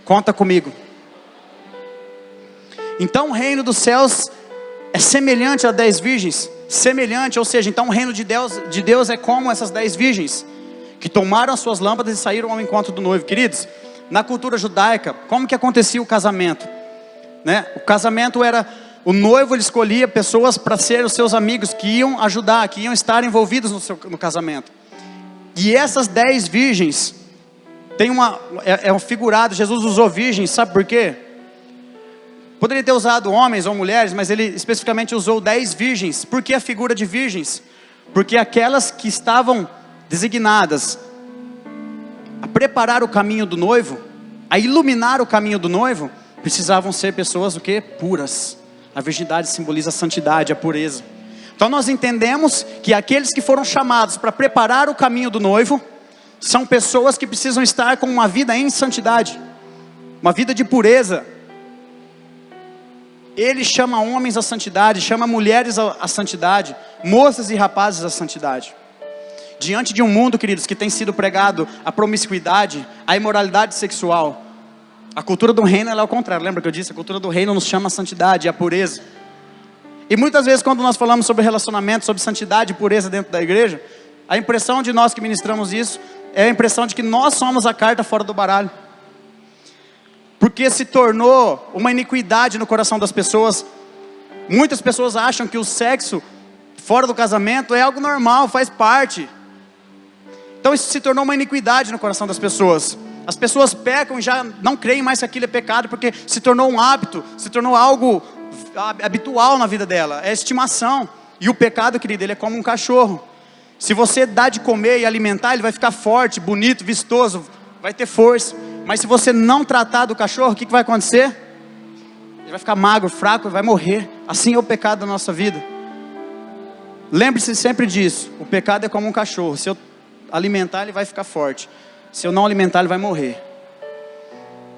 conta comigo. Então o reino dos céus é semelhante a 10 virgens. Semelhante, ou seja, então o reino de Deus é como essas 10 virgens. Que tomaram as suas lâmpadas e saíram ao encontro do noivo. Queridos, na cultura judaica, como que acontecia o casamento? Né? O casamento era... O noivo ele escolhia pessoas para ser os seus amigos, que iam ajudar, que iam estar envolvidos no casamento. E essas 10 virgens, tem um figurado, Jesus usou virgens, sabe por quê? Poderia ter usado homens ou mulheres, mas ele especificamente usou 10 virgens. Por que a figura de virgens? Porque aquelas que estavam designadas a preparar o caminho do noivo, a iluminar o caminho do noivo, precisavam ser pessoas o quê? Puras. A virgindade simboliza a santidade, a pureza. Então nós entendemos que aqueles que foram chamados para preparar o caminho do noivo, são pessoas que precisam estar com uma vida em santidade, uma vida de pureza. Ele chama homens à santidade, chama mulheres à santidade, moças e rapazes à santidade. Diante de um mundo, queridos, que tem sido pregado a promiscuidade, a imoralidade sexual, a cultura do reino ela é ao contrário. Lembra que eu disse? A cultura do reino nos chama a santidade, a pureza. E muitas vezes quando nós falamos sobre relacionamento, sobre santidade e pureza dentro da igreja, a impressão de nós que ministramos isso, é a impressão de que nós somos a carta fora do baralho. Porque se tornou uma iniquidade no coração das pessoas. Muitas pessoas acham que o sexo fora do casamento é algo normal, faz parte. Então isso se tornou uma iniquidade no coração das pessoas. As pessoas pecam e já não creem mais que aquilo é pecado, porque se tornou um hábito, se tornou algo habitual na vida dela, é estimação. E o pecado, querido, ele é como um cachorro. Se você dá de comer e alimentar, ele vai ficar forte, bonito, vistoso, vai ter força. Mas se você não tratar do cachorro, o que vai acontecer? Ele vai ficar magro, fraco, vai morrer. Assim é o pecado da nossa vida. Lembre-se sempre disso, o pecado é como um cachorro. Se eu alimentar, ele vai ficar forte. Se eu não alimentar, ele vai morrer.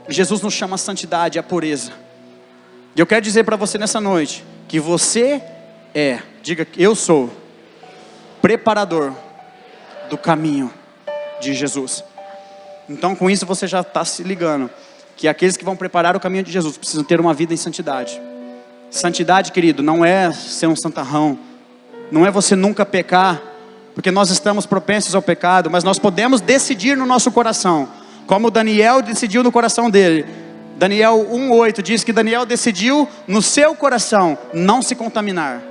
Jesus nos chama a santidade, a pureza. E eu quero dizer para você nessa noite, que você diga que eu sou preparador do caminho de Jesus. Então com isso você já está se ligando, que aqueles que vão preparar o caminho de Jesus, precisam ter uma vida em santidade. Santidade, querido, não é ser um santarrão, não é você nunca pecar, porque nós estamos propensos ao pecado, mas nós podemos decidir no nosso coração, como Daniel decidiu no coração dele. Daniel 1:8 diz que Daniel decidiu no seu coração não se contaminar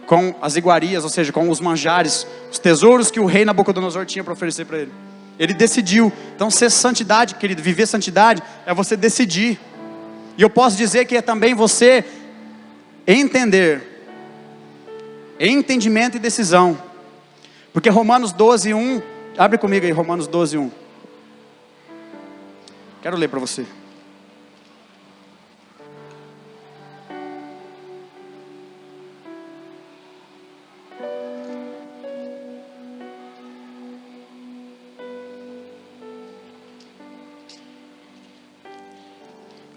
com as iguarias, ou seja, com os manjares, os tesouros que o rei Nabucodonosor tinha para oferecer para ele. Ele decidiu. Então ser santidade, querido, viver santidade é você decidir. E eu posso dizer que é também você entender, entendimento e decisão. Porque Romanos 12:1, abre comigo aí Romanos 12:1. Quero ler para você.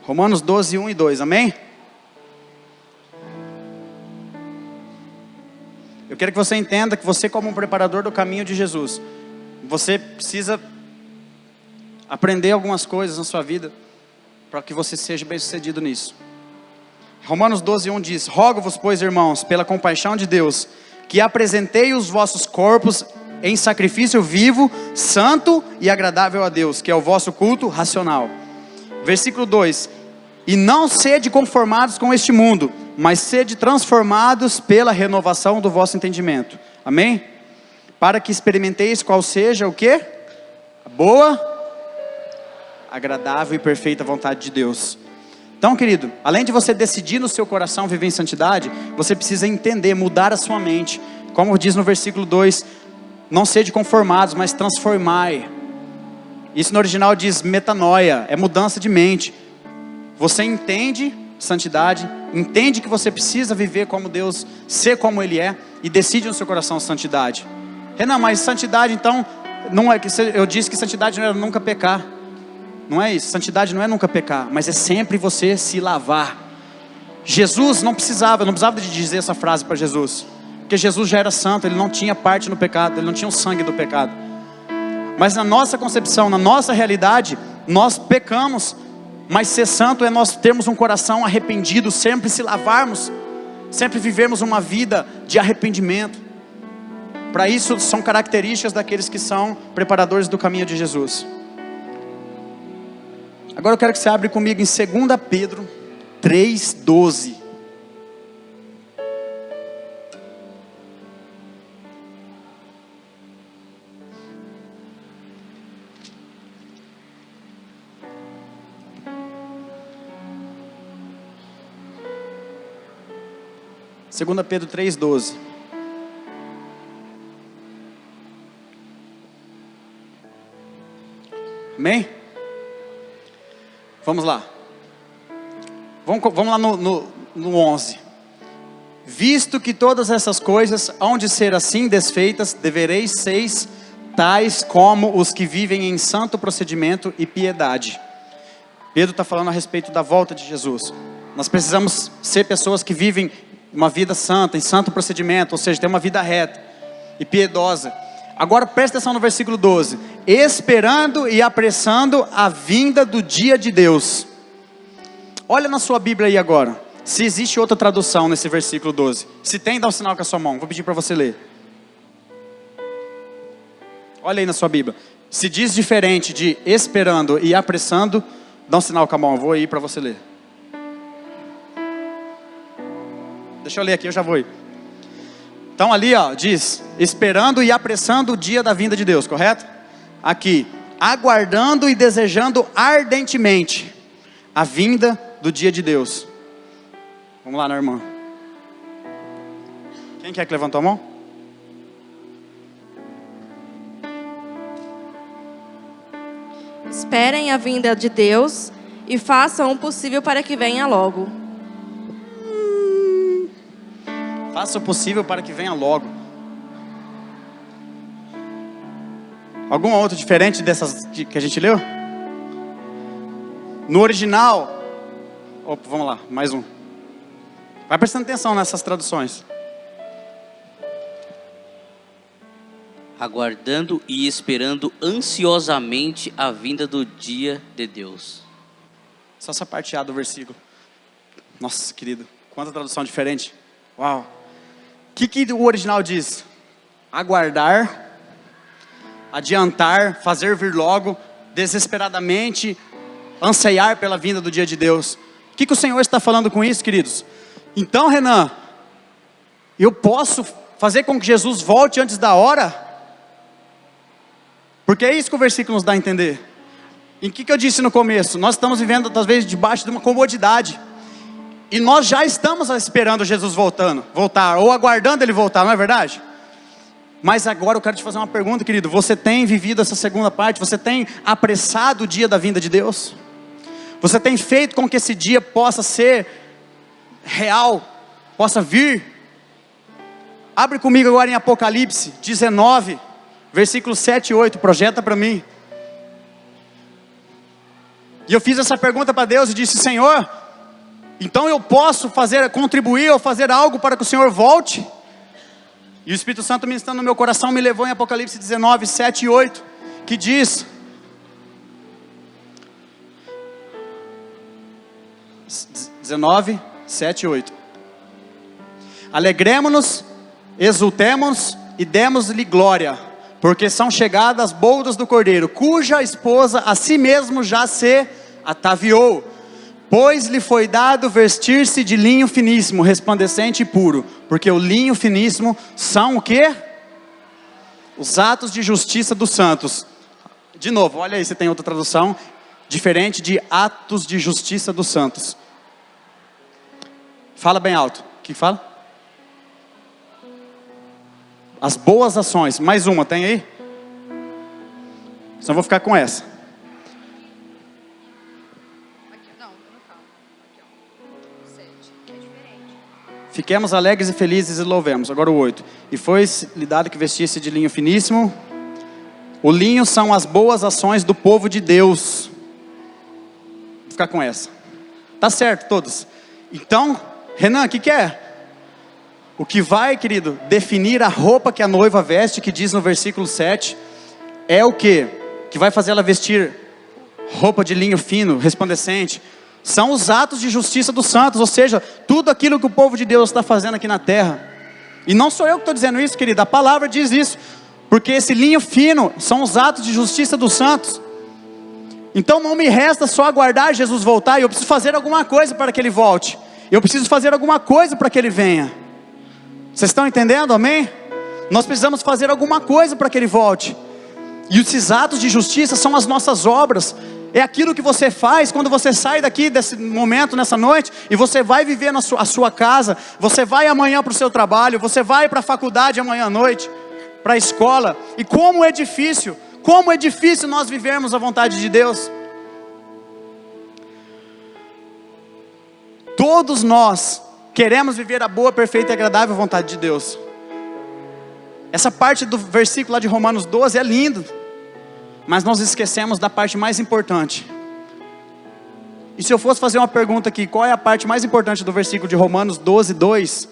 Romanos 12:1 e 2, amém? Eu quero que você entenda que você, como um preparador do caminho de Jesus, você precisa aprender algumas coisas na sua vida para que você seja bem sucedido nisso. Romanos 12:1 diz: rogo-vos, pois, irmãos, pela compaixão de Deus, que apresentei os vossos corpos em sacrifício vivo, santo e agradável a Deus, que é o vosso culto racional. Versículo 2: e não sede conformados com este mundo, mas sede transformados pela renovação do vosso entendimento. Amém? Para que experimenteis qual seja o quê? A boa, agradável e perfeita vontade de Deus. Então, querido, além de você decidir no seu coração viver em santidade, você precisa entender, mudar a sua mente. Como diz no versículo 2, não sede conformados, mas transformai. Isso no original diz metanoia, é mudança de mente. Você entende santidade, entende que você precisa viver como Deus, ser como Ele é, e decide no seu coração santidade. Renan, mas santidade então, não é que eu disse que santidade não era nunca pecar. Não é isso, santidade não é nunca pecar, mas é sempre você se lavar. Jesus não precisava de dizer essa frase para Jesus, porque Jesus já era santo, Ele não tinha parte no pecado, Ele não tinha o sangue do pecado. Mas na nossa concepção, na nossa realidade, nós pecamos. Mas ser santo é nós termos um coração arrependido, sempre se lavarmos, sempre vivermos uma vida de arrependimento. Para isso são características daqueles que são preparadores do caminho de Jesus. Agora eu quero que você abra comigo em 2 Pedro 3:12. Segunda Pedro 3:12. Amém? Vamos lá. Vamos lá no 11. Visto que todas essas coisas hão de ser assim desfeitas, devereis ser tais como os que vivem em santo procedimento e piedade. Pedro está falando a respeito da volta de Jesus. Nós precisamos ser pessoas que vivem uma vida santa, em santo procedimento, ou seja, ter uma vida reta e piedosa. Agora presta atenção no versículo 12. Esperando e apressando a vinda do dia de Deus. Olha na sua Bíblia aí agora, se existe outra tradução nesse versículo 12. Se tem, dá um sinal com a sua mão, vou pedir para você ler. Olha aí na sua Bíblia. Se diz diferente de esperando e apressando, dá um sinal com a mão, eu vou aí para você ler. Deixa eu ler aqui, eu já vou ir. Então ali ó, diz, esperando e apressando o dia da vinda de Deus, correto? Aqui, aguardando e desejando ardentemente a vinda do dia de Deus. Vamos lá, né, irmã? Quem quer que levantou a mão? Esperem a vinda de Deus e façam o possível para que venha logo. Faça o possível para que venha logo. Alguma outra diferente dessas que a gente leu? No original... Opa, vamos lá, mais um. Vai prestando atenção nessas traduções. Aguardando e esperando ansiosamente a vinda do dia de Deus. Só essa parte A do versículo. Nossa, querido, quanta tradução diferente. Uau. O que o original diz? Aguardar, adiantar, fazer vir logo, desesperadamente, anseiar pela vinda do dia de Deus. O que o Senhor está falando com isso, queridos? Então, Renan, eu posso fazer com que Jesus volte antes da hora? Porque é isso que o versículo nos dá a entender. Em que eu disse no começo? Nós estamos vivendo, às vezes, debaixo de uma comodidade. E nós já estamos esperando Jesus voltar, ou aguardando Ele voltar, não é verdade? Mas agora eu quero te fazer uma pergunta, querido. Você tem vivido essa segunda parte? Você tem apressado o dia da vinda de Deus? Você tem feito com que esse dia possa ser real, possa vir? Abre comigo agora em Apocalipse 19, versículos 7 e 8, projeta para mim. E eu fiz essa pergunta para Deus e disse, Senhor, então eu posso contribuir ou fazer algo para que o Senhor volte? E o Espírito Santo ministrando no meu coração me levou em Apocalipse 19, 7 e 8, que diz... 19, 7 e 8. Alegremo-nos, exultemos e demos-lhe glória, porque são chegadas as bodas do Cordeiro, cuja esposa a si mesmo já se ataviou. Pois lhe foi dado vestir-se de linho finíssimo, resplandecente e puro, porque o linho finíssimo são o quê? Os atos de justiça dos santos. De novo, olha aí se tem outra tradução diferente de atos de justiça dos santos. Fala bem alto. O que fala? As boas ações. Mais uma, tem aí? Só vou ficar com essa. Fiquemos alegres e felizes e louvemos. Agora o 8. E foi-lhe dado que vestisse de linho finíssimo. O linho são as boas ações do povo de Deus. Vou ficar com essa. Tá certo, todos. Então, Renan, o que é? O que vai, querido, definir a roupa que a noiva veste, que diz no versículo 7, é o quê? Que vai fazer ela vestir roupa de linho fino, resplandecente. São os atos de justiça dos santos, ou seja, tudo aquilo que o povo de Deus está fazendo aqui na terra. E não sou eu que estou dizendo isso, querido, a palavra diz isso. Porque esse linho fino são os atos de justiça dos santos. Então não me resta só aguardar Jesus voltar, eu preciso fazer alguma coisa para que Ele volte. Eu preciso fazer alguma coisa para que Ele venha. Vocês estão entendendo, amém? Nós precisamos fazer alguma coisa para que Ele volte. E esses atos de justiça são as nossas obras. É aquilo que você faz quando você sai daqui desse momento, nessa noite, e você vai viver na sua casa, você vai amanhã para o seu trabalho, você vai para a faculdade amanhã à noite, para a escola. E como é difícil nós vivermos a vontade de Deus. Todos nós queremos viver a boa, perfeita e agradável vontade de Deus. Essa parte do versículo lá de Romanos 12 é lindo, mas nós esquecemos da parte mais importante. E se eu fosse fazer uma pergunta aqui, qual é a parte mais importante do versículo de Romanos 12, 2?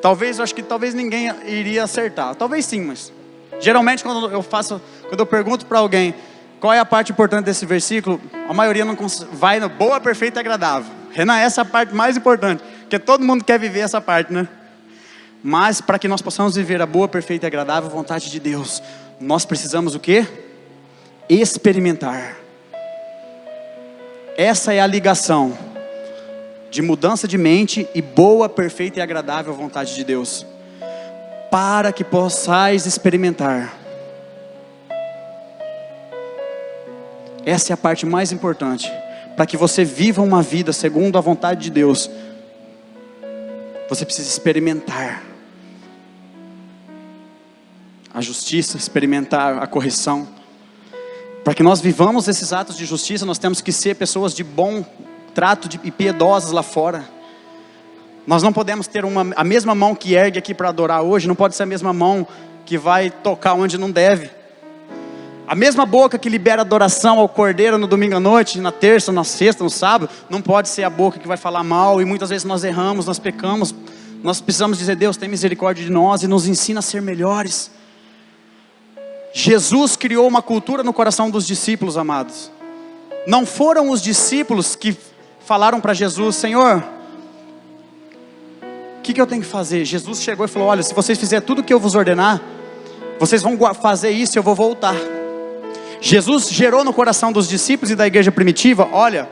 Eu acho que talvez ninguém iria acertar. Talvez sim, mas geralmente quando eu pergunto para alguém qual é a parte importante desse versículo, a maioria não vai no boa, perfeita e agradável. Renan, essa é a parte mais importante, porque todo mundo quer viver essa parte, né? Mas para que nós possamos viver a boa, perfeita e agradável vontade de Deus, nós precisamos o quê? Experimentar. Essa é a ligação de mudança de mente e boa, perfeita e agradável vontade de Deus. Para que possais experimentar. Essa é a parte mais importante. Para que você viva uma vida segundo a vontade de Deus, você precisa experimentar a justiça, experimentar a correção. Para que nós vivamos esses atos de justiça, nós temos que ser pessoas de bom trato e piedosas lá fora. Nós não podemos ter a mesma mão que ergue aqui para adorar hoje, não pode ser a mesma mão que vai tocar onde não deve. A mesma boca que libera adoração ao Cordeiro no domingo à noite, na terça, na sexta, no sábado, não pode ser a boca que vai falar mal. E muitas vezes nós erramos, nós pecamos. Nós precisamos dizer: Deus, tem misericórdia de nós e nos ensina a ser melhores. Jesus criou uma cultura no coração dos discípulos, amados. Não foram os discípulos que falaram para Jesus: Senhor, o que eu tenho que fazer? Jesus chegou e falou: olha, se vocês fizerem tudo o que eu vos ordenar, vocês vão fazer isso e eu vou voltar. Jesus gerou no coração dos discípulos e da igreja primitiva: olha,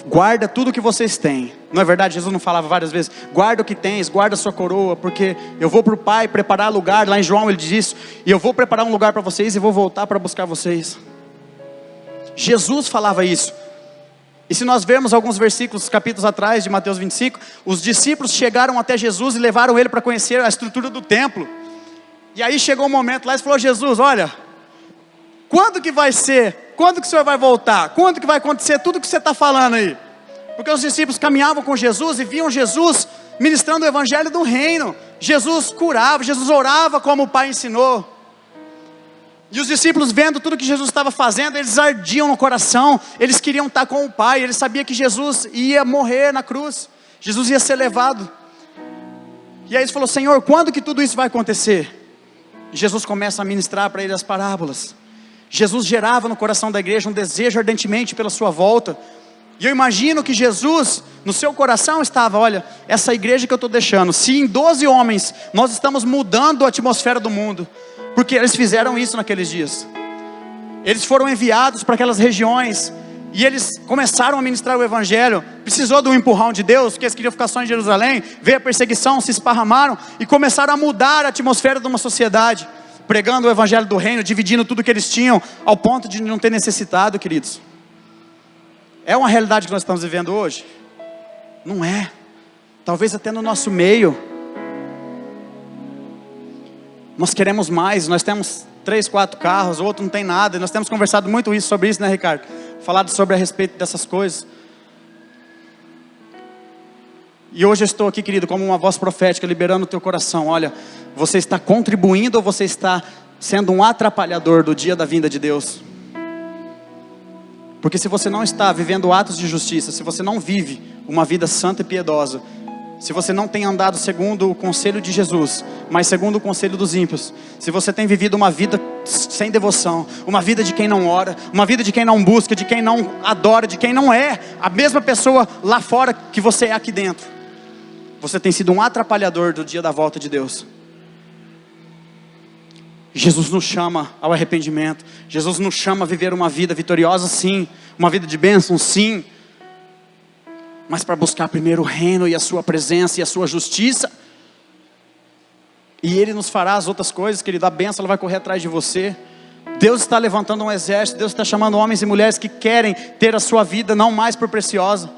guarda tudo o que vocês têm. Não é verdade? Jesus não falava várias vezes: guarda o que tens, guarda a sua coroa, porque eu vou para o Pai preparar lugar. Lá em João ele diz isso: e eu vou preparar um lugar para vocês e vou voltar para buscar vocês. Jesus falava isso. E se nós vermos alguns versículos, capítulos atrás de Mateus 25, os discípulos chegaram até Jesus e levaram ele para conhecer a estrutura do templo. E aí chegou um momento lá e falou: Jesus, olha, quando que vai ser? Quando que o Senhor vai voltar? Quando que vai acontecer tudo que você está falando aí? Porque os discípulos caminhavam com Jesus e viam Jesus ministrando o evangelho do reino. Jesus curava, Jesus orava como o Pai ensinou. E os discípulos, vendo tudo que Jesus estava fazendo, eles ardiam no coração. Eles queriam estar com o Pai. Eles sabiam que Jesus ia morrer na cruz. Jesus ia ser levado. E aí eles falaram: Senhor, quando que tudo isso vai acontecer? E Jesus começa a ministrar para eles as parábolas. Jesus gerava no coração da igreja um desejo ardentemente pela sua volta. E eu imagino que Jesus, no seu coração estava: olha, essa igreja que eu estou deixando, se em 12 homens nós estamos mudando a atmosfera do mundo, porque eles fizeram isso naqueles dias. Eles foram enviados para aquelas regiões e eles começaram a ministrar o evangelho. Precisou do empurrão de Deus, porque eles queriam ficar só em Jerusalém. Veio a perseguição, se esparramaram e começaram a mudar a atmosfera de uma sociedade, pregando o evangelho do reino, dividindo tudo que eles tinham, ao ponto de não ter necessitado, queridos. É uma realidade que nós estamos vivendo hoje? Não é. Talvez até no nosso meio. Nós queremos mais, nós temos 3, 4 carros, o outro não tem nada. E nós temos conversado muito sobre isso, né, Ricardo? Falado sobre a respeito dessas coisas. E hoje eu estou aqui, querido, como uma voz profética, liberando o teu coração. Olha, você está contribuindo ou você está sendo um atrapalhador do dia da vinda de Deus? Porque se você não está vivendo atos de justiça, se você não vive uma vida santa e piedosa, se você não tem andado segundo o conselho de Jesus, mas segundo o conselho dos ímpios, se você tem vivido uma vida sem devoção, uma vida de quem não ora, uma vida de quem não busca, de quem não adora, de quem não é a mesma pessoa lá fora que você é aqui dentro, você tem sido um atrapalhador do dia da volta de Deus. Jesus nos chama ao arrependimento. Jesus nos chama a viver uma vida vitoriosa, sim. Uma vida de bênção, sim. Mas para buscar primeiro o reino e a sua presença e a sua justiça. E Ele nos fará as outras coisas, querido. A bênção ela vai correr atrás de você. Deus está levantando um exército. Deus está chamando homens e mulheres que querem ter a sua vida não mais por preciosa,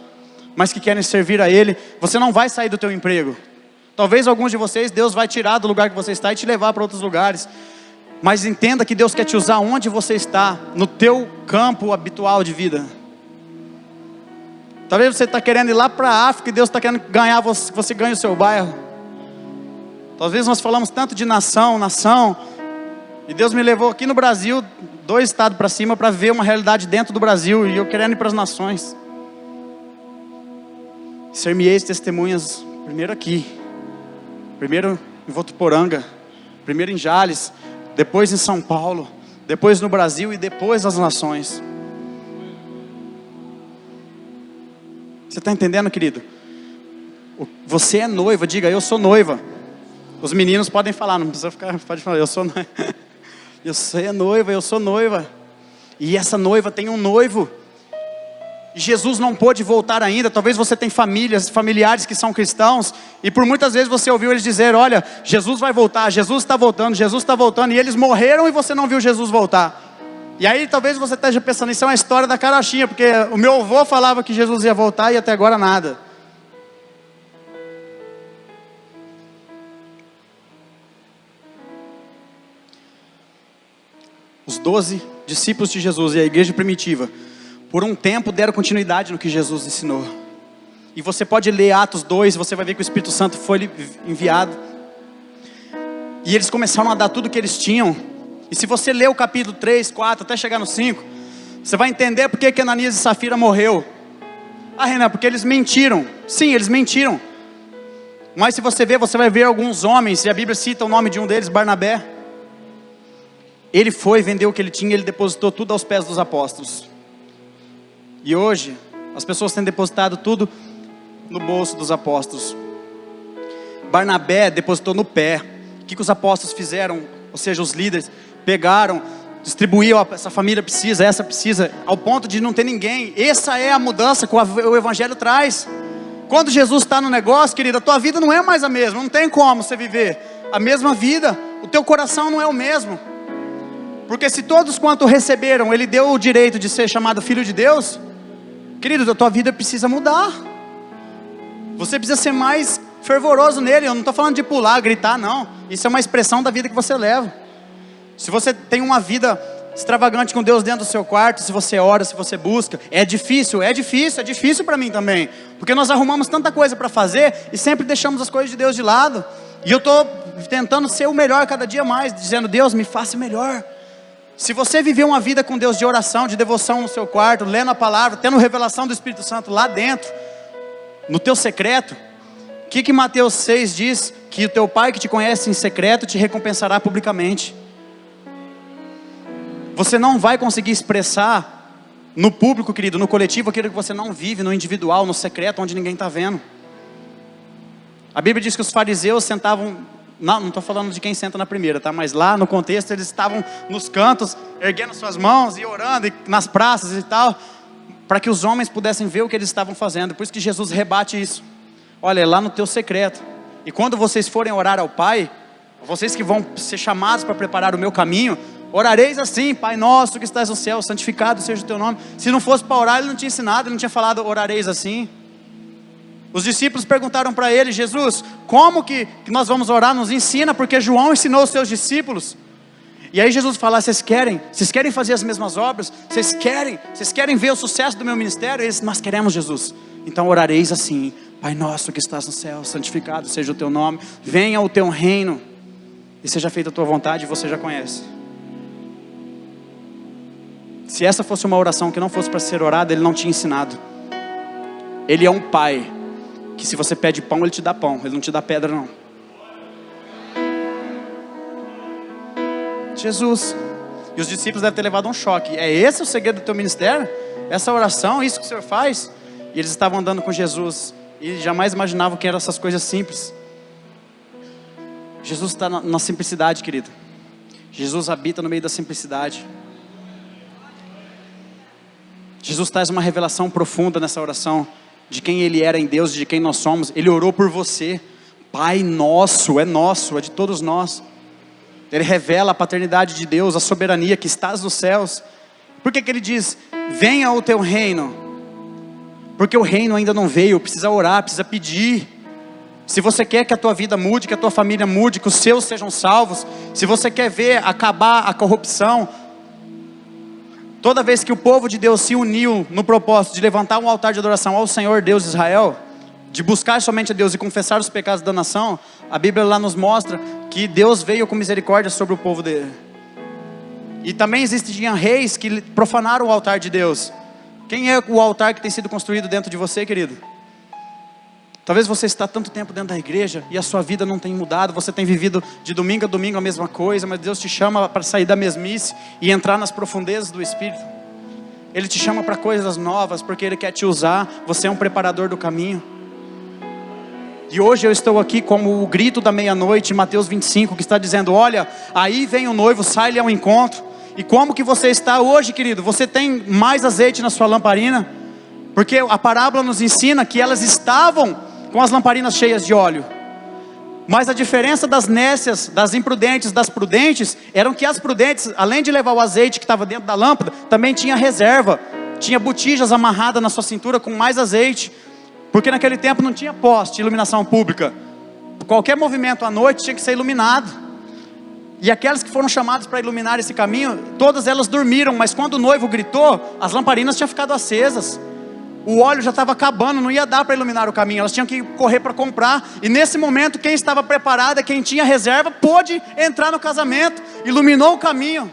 mas que querem servir a Ele. Você não vai sair do teu emprego. Talvez alguns de vocês, Deus vai tirar do lugar que você está e te levar para outros lugares. Mas entenda que Deus quer te usar onde você está, no teu campo habitual de vida. Talvez você está querendo ir lá para a África e Deus está querendo ganhar você ganhe o seu bairro. Talvez nós falamos tanto de nação, e Deus me levou aqui no Brasil, 2 estados para cima, para ver uma realidade dentro do Brasil, e eu querendo ir para as nações. Ser-me-eis testemunhas, primeiro aqui, primeiro em Votuporanga, primeiro em Jales, depois em São Paulo, depois no Brasil e depois nas nações. Você está entendendo, querido? Você é noiva, diga, eu sou noiva. Os meninos podem falar, não precisa ficar, pode falar, eu sou noiva. Você é noiva, eu sou noiva. E essa noiva tem um noivo. E Jesus não pôde voltar ainda. Talvez você tenha familiares que são cristãos, e por muitas vezes você ouviu eles dizer, olha, Jesus vai voltar, Jesus está voltando, e eles morreram e você não viu Jesus voltar. E aí talvez você esteja pensando, isso é uma história da carochinha, porque o meu avô falava que Jesus ia voltar e até agora nada. Os 12 discípulos de Jesus e a igreja primitiva, por um tempo deram continuidade no que Jesus ensinou. E você pode ler Atos 2, você vai ver que o Espírito Santo foi enviado. E eles começaram a dar tudo que eles tinham. E se você ler o capítulo 3, 4, até chegar no 5, você vai entender por que Ananias e Safira morreu. Ah, Renan, porque eles mentiram. Sim, eles mentiram. Mas se você ver, você vai ver alguns homens, e a Bíblia cita o nome de um deles, Barnabé. Ele foi, vendeu o que ele tinha, ele depositou tudo aos pés dos apóstolos. E hoje, as pessoas têm depositado tudo no bolso dos apóstolos. Barnabé depositou no pé. O que os apóstolos fizeram? Ou seja, os líderes pegaram, distribuíram, essa família precisa, essa precisa, ao ponto de não ter ninguém. Essa é a mudança que o Evangelho traz. Quando Jesus está no negócio, querida, a tua vida não é mais a mesma. Não tem como você viver a mesma vida. O teu coração não é o mesmo. Porque se todos quanto receberam, Ele deu o direito de ser chamado Filho de Deus, querido, a tua vida precisa mudar. Você precisa ser mais fervoroso nele. Eu não estou falando de pular, gritar, não. Isso é uma expressão da vida que você leva. Se você tem uma vida extravagante com Deus dentro do seu quarto, se você ora, se você busca, é difícil para mim também. Porque nós arrumamos tanta coisa para fazer e sempre deixamos as coisas de Deus de lado. E eu estou tentando ser o melhor cada dia mais, dizendo, Deus, me faça melhor. Se você viver uma vida com Deus de oração, de devoção no seu quarto, lendo a palavra, tendo revelação do Espírito Santo lá dentro, no teu secreto, o que Mateus 6 diz? Que o teu Pai que te conhece em secreto te recompensará publicamente. Você não vai conseguir expressar no público, querido, no coletivo, aquilo que você não vive no individual, no secreto, onde ninguém está vendo. A Bíblia diz que os fariseus sentavam... Não estou falando de quem senta na primeira, tá? Mas lá no contexto eles estavam nos cantos, erguendo suas mãos e orando, e nas praças e tal, para que os homens pudessem ver o que eles estavam fazendo. Por isso que Jesus rebate isso. Olha, é lá no teu secreto. E quando vocês forem orar ao Pai, vocês que vão ser chamados para preparar o meu caminho, orareis assim, Pai nosso que estás no céu, santificado seja o teu nome. Se não fosse para orar, ele não tinha ensinado, ele não tinha falado orareis assim. Os discípulos perguntaram para ele, Jesus, como que nós vamos orar? Nos ensina, porque João ensinou os seus discípulos. E aí Jesus fala, vocês querem fazer as mesmas obras? Vocês querem ver o sucesso do meu ministério? Eles, nós queremos, Jesus. Então orareis assim, Pai nosso que estás no céu, santificado seja o teu nome, venha o teu reino, e seja feita a tua vontade, você já conhece. Se essa fosse uma oração que não fosse para ser orada, ele não tinha ensinado. Ele é um pai, que se você pede pão, ele te dá pão, ele não te dá pedra não. Jesus. E os discípulos devem ter levado um choque. É esse o segredo do teu ministério? Essa oração, isso que o Senhor faz? E eles estavam andando com Jesus e jamais imaginavam que eram essas coisas simples. Jesus está na simplicidade, querido. Jesus habita no meio da simplicidade. Jesus traz uma revelação profunda nessa oração de quem Ele era em Deus, de quem nós somos. Ele orou por você. Pai nosso, é de todos nós. Ele revela a paternidade de Deus, a soberania que estás nos céus. Por que Ele diz, venha o teu reino? Porque o reino ainda não veio, precisa orar, precisa pedir. Se você quer que a tua vida mude, que a tua família mude, que os seus sejam salvos, se você quer ver acabar a corrupção, Toda vez que o povo de Deus se uniu no propósito de levantar um altar de adoração ao Senhor Deus de Israel, de buscar somente a Deus e confessar os pecados da nação, a Bíblia lá nos mostra que Deus veio com misericórdia sobre o povo dele. E também existiam reis que profanaram o altar de Deus. Quem é o altar que tem sido construído dentro de você, querido? Talvez você está tanto tempo dentro da igreja e a sua vida não tem mudado, você tem vivido de domingo a domingo a mesma coisa, mas Deus te chama para sair da mesmice e entrar nas profundezas do Espírito. Ele te chama para coisas novas, porque Ele quer te usar, você é um preparador do caminho. E hoje eu estou aqui como o grito da meia-noite, Mateus 25, que está dizendo, olha, aí vem o noivo, sai-lhe ao encontro. E como que você está hoje, querido? Você tem mais azeite na sua lamparina? Porque a parábola nos ensina que elas estavam com as lamparinas cheias de óleo. Mas a diferença das nécias, das imprudentes, das prudentes, eram que as prudentes, além de levar o azeite que estava dentro da lâmpada, também tinha reserva. Tinha botijas amarradas na sua cintura com mais azeite. Porque naquele tempo não tinha poste, iluminação pública. Qualquer movimento à noite tinha que ser iluminado. E aquelas que foram chamadas para iluminar esse caminho, todas elas dormiram. Mas quando o noivo gritou, as lamparinas tinham ficado acesas. O óleo já estava acabando, não ia dar para iluminar o caminho. Elas tinham que correr para comprar. E nesse momento, quem estava preparada, quem tinha reserva, pôde entrar no casamento. Iluminou o caminho.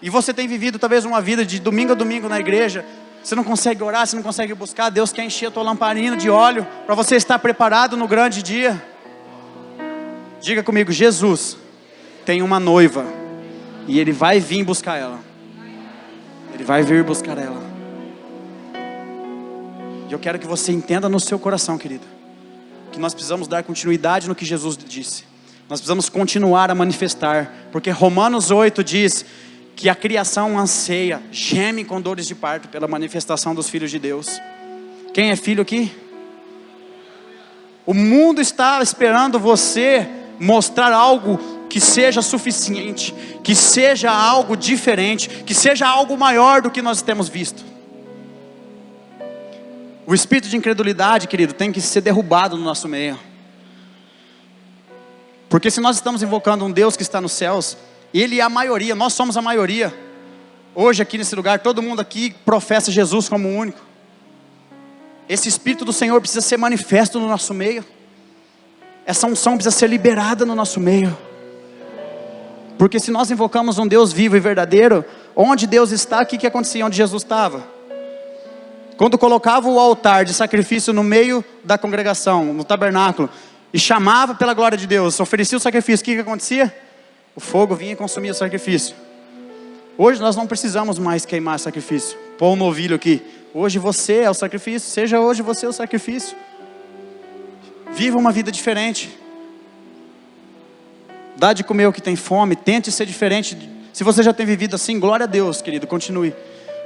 E você tem vivido talvez uma vida de domingo a domingo na igreja. Você não consegue orar, você não consegue buscar. Deus quer encher a tua lamparina de óleo para você estar preparado no grande dia. Diga comigo, Jesus tem uma noiva. E Ele vai vir buscar ela. Ele vai vir buscar ela. E eu quero que você entenda no seu coração, querido, que nós precisamos dar continuidade no que Jesus disse. Nós precisamos continuar a manifestar, porque Romanos 8 diz que a criação anseia, geme com dores de parto pela manifestação dos filhos de Deus. Quem é filho aqui? O mundo está esperando você mostrar algo que seja suficiente, que seja algo diferente, que seja algo maior do que nós temos visto. O espírito de incredulidade, querido, tem que ser derrubado no nosso meio. Porque se nós estamos invocando um Deus que está nos céus, Ele é a maioria, nós somos a maioria. Hoje aqui nesse lugar, todo mundo aqui professa Jesus como o único. Esse Espírito do Senhor precisa ser manifesto no nosso meio. Essa unção precisa ser liberada no nosso meio. Porque se nós invocamos um Deus vivo e verdadeiro, onde Deus está, o que acontecia onde Jesus estava? Quando colocava o altar de sacrifício no meio da congregação, no tabernáculo, e chamava pela glória de Deus, oferecia o sacrifício, o que acontecia? O fogo vinha e consumia o sacrifício. Hoje nós não precisamos mais queimar sacrifício. Pôr um novilho aqui. Hoje você é o sacrifício, seja hoje você o sacrifício. Viva uma vida diferente. Dá de comer o que tem fome, tente ser diferente. Se você já tem vivido assim, glória a Deus, querido, continue.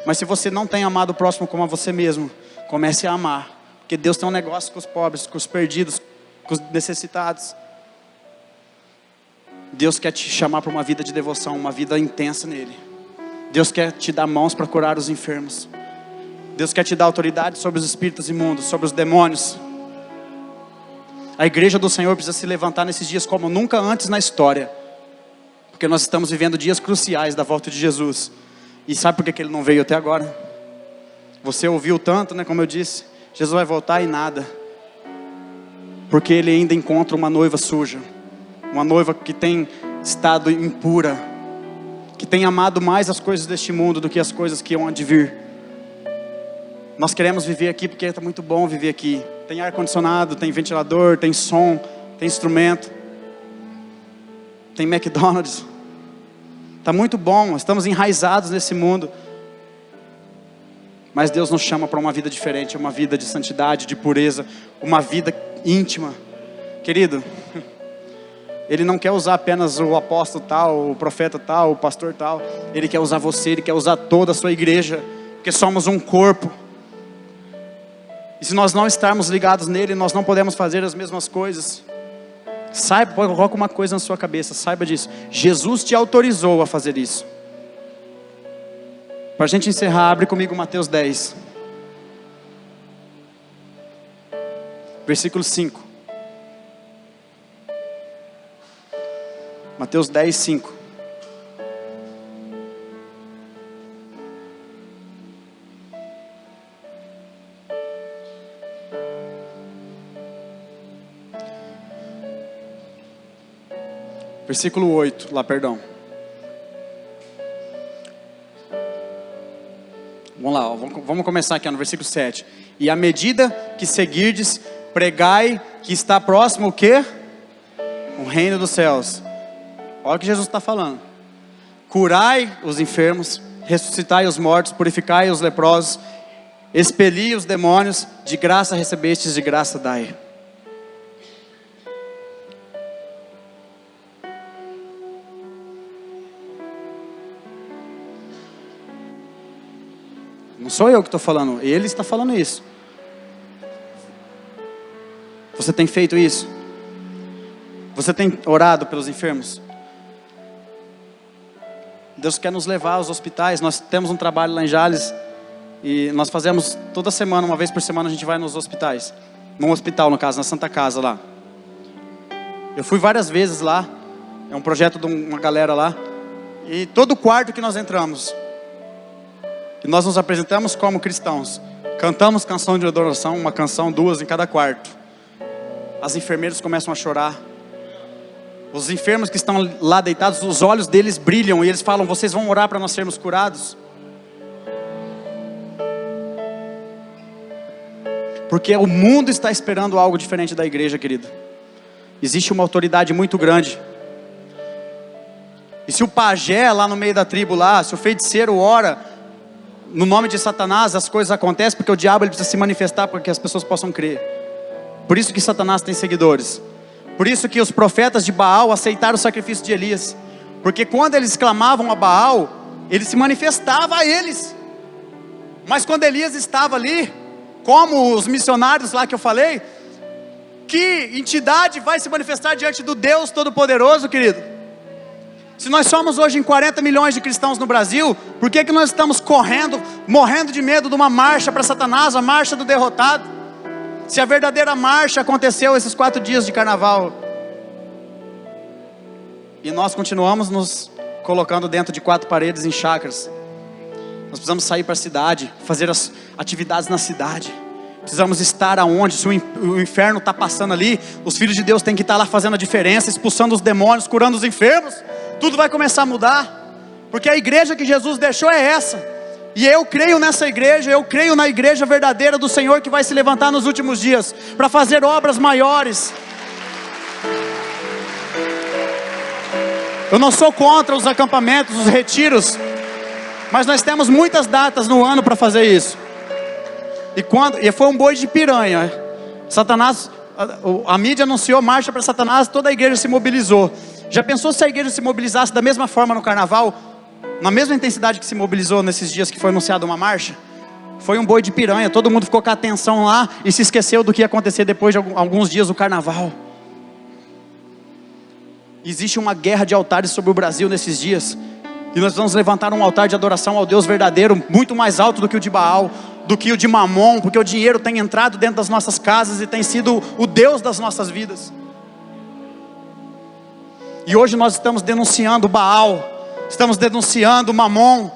Mas se você não tem amado o próximo como a você mesmo, comece a amar. Porque Deus tem um negócio com os pobres, com os perdidos, com os necessitados. Deus quer te chamar para uma vida de devoção, uma vida intensa nele. Deus quer te dar mãos para curar os enfermos. Deus quer te dar autoridade sobre os espíritos imundos, sobre os demônios. A igreja do Senhor precisa se levantar nesses dias como nunca antes na história. Porque nós estamos vivendo dias cruciais da volta de Jesus. E sabe por que Ele não veio até agora? Você ouviu tanto, né? Como eu disse, Jesus vai voltar e nada. Porque Ele ainda encontra uma noiva suja. Uma noiva que tem estado impura. Que tem amado mais as coisas deste mundo do que as coisas que hão de vir. Nós queremos viver aqui porque está muito bom viver aqui. Tem ar-condicionado, tem ventilador, tem som, tem instrumento. Tem McDonald's. Está muito bom, estamos enraizados nesse mundo. Mas Deus nos chama para uma vida diferente, uma vida de santidade, de pureza, uma vida íntima. Querido, Ele não quer usar apenas o apóstolo tal, o profeta tal, o pastor tal. Ele quer usar você, Ele quer usar toda a sua igreja. Porque somos um corpo. E se nós não estarmos ligados nele, nós não podemos fazer as mesmas coisas. Saiba, coloca uma coisa na sua cabeça, saiba disso. Jesus te autorizou a fazer isso. Para a gente encerrar, abre comigo Mateus 10. Versículo 5. Mateus 10, 5. Versículo 8, lá, perdão. Vamos lá, ó, vamos começar aqui ó, no versículo 7. E à medida que seguirdes, pregai que está próximo o quê? O reino dos céus. Olha o que Jesus está falando. Curai os enfermos, ressuscitai os mortos, purificai os leprosos, expeli os demônios, de graça recebestes, de graça dai. Não sou eu que estou falando, ele está falando isso. Você tem feito isso? Você tem orado pelos enfermos? Deus quer nos levar aos hospitais. Nós temos um trabalho lá em Jales e nós fazemos toda semana, uma vez por semana a gente vai nos hospitais. Num hospital no caso, na Santa Casa lá. Eu fui várias vezes lá. É um projeto de uma galera lá. E todo quarto que nós entramos, e nós nos apresentamos como cristãos, cantamos canção de adoração, uma canção, 2 em cada quarto. As enfermeiras começam a chorar. Os enfermos que estão lá deitados, os olhos deles brilham e eles falam: vocês vão orar para nós sermos curados? Porque o mundo está esperando algo diferente da igreja, querido. Existe uma autoridade muito grande. E se o pajé lá no meio da tribo lá, se o feiticeiro ora no nome de Satanás, as coisas acontecem porque o diabo ele precisa se manifestar para que as pessoas possam crer. Por isso que Satanás tem seguidores. Por isso que os profetas de Baal aceitaram o sacrifício de Elias. Porque quando eles clamavam a Baal, ele se manifestava a eles. Mas quando Elias estava ali, como os missionários lá que eu falei, que entidade vai se manifestar diante do Deus Todo-Poderoso, querido? Se nós somos hoje em 40 milhões de cristãos no Brasil, por que nós estamos correndo, morrendo de medo de uma marcha para Satanás, a marcha do derrotado? Se a verdadeira marcha aconteceu esses 4 dias de carnaval, e nós continuamos nos colocando dentro de 4 paredes em chácaras. Nós precisamos sair para a cidade, fazer as atividades na cidade. Precisamos estar aonde, se o inferno está passando ali, os filhos de Deus têm que estar lá fazendo a diferença, expulsando os demônios, curando os enfermos. Tudo vai começar a mudar, porque a igreja que Jesus deixou é essa. E eu creio nessa igreja, eu creio na igreja verdadeira do Senhor que vai se levantar nos últimos dias, para fazer obras maiores. Eu não sou contra os acampamentos, os retiros, mas nós temos muitas datas no ano para fazer isso. E foi um boi de piranha. Satanás, a mídia anunciou marcha para Satanás, toda a igreja se mobilizou. Já pensou se a igreja se mobilizasse da mesma forma no carnaval? Na mesma intensidade que se mobilizou nesses dias que foi anunciada uma marcha? Foi um boi de piranha, todo mundo ficou com a atenção lá e se esqueceu do que ia acontecer depois de alguns dias do carnaval. Existe uma guerra de altares sobre o Brasil nesses dias. E nós vamos levantar um altar de adoração ao Deus verdadeiro, muito mais alto do que o de Baal, do que o de Mamon, porque o dinheiro tem entrado dentro das nossas casas e tem sido o Deus das nossas vidas. E hoje nós estamos denunciando Baal, estamos denunciando Mamon,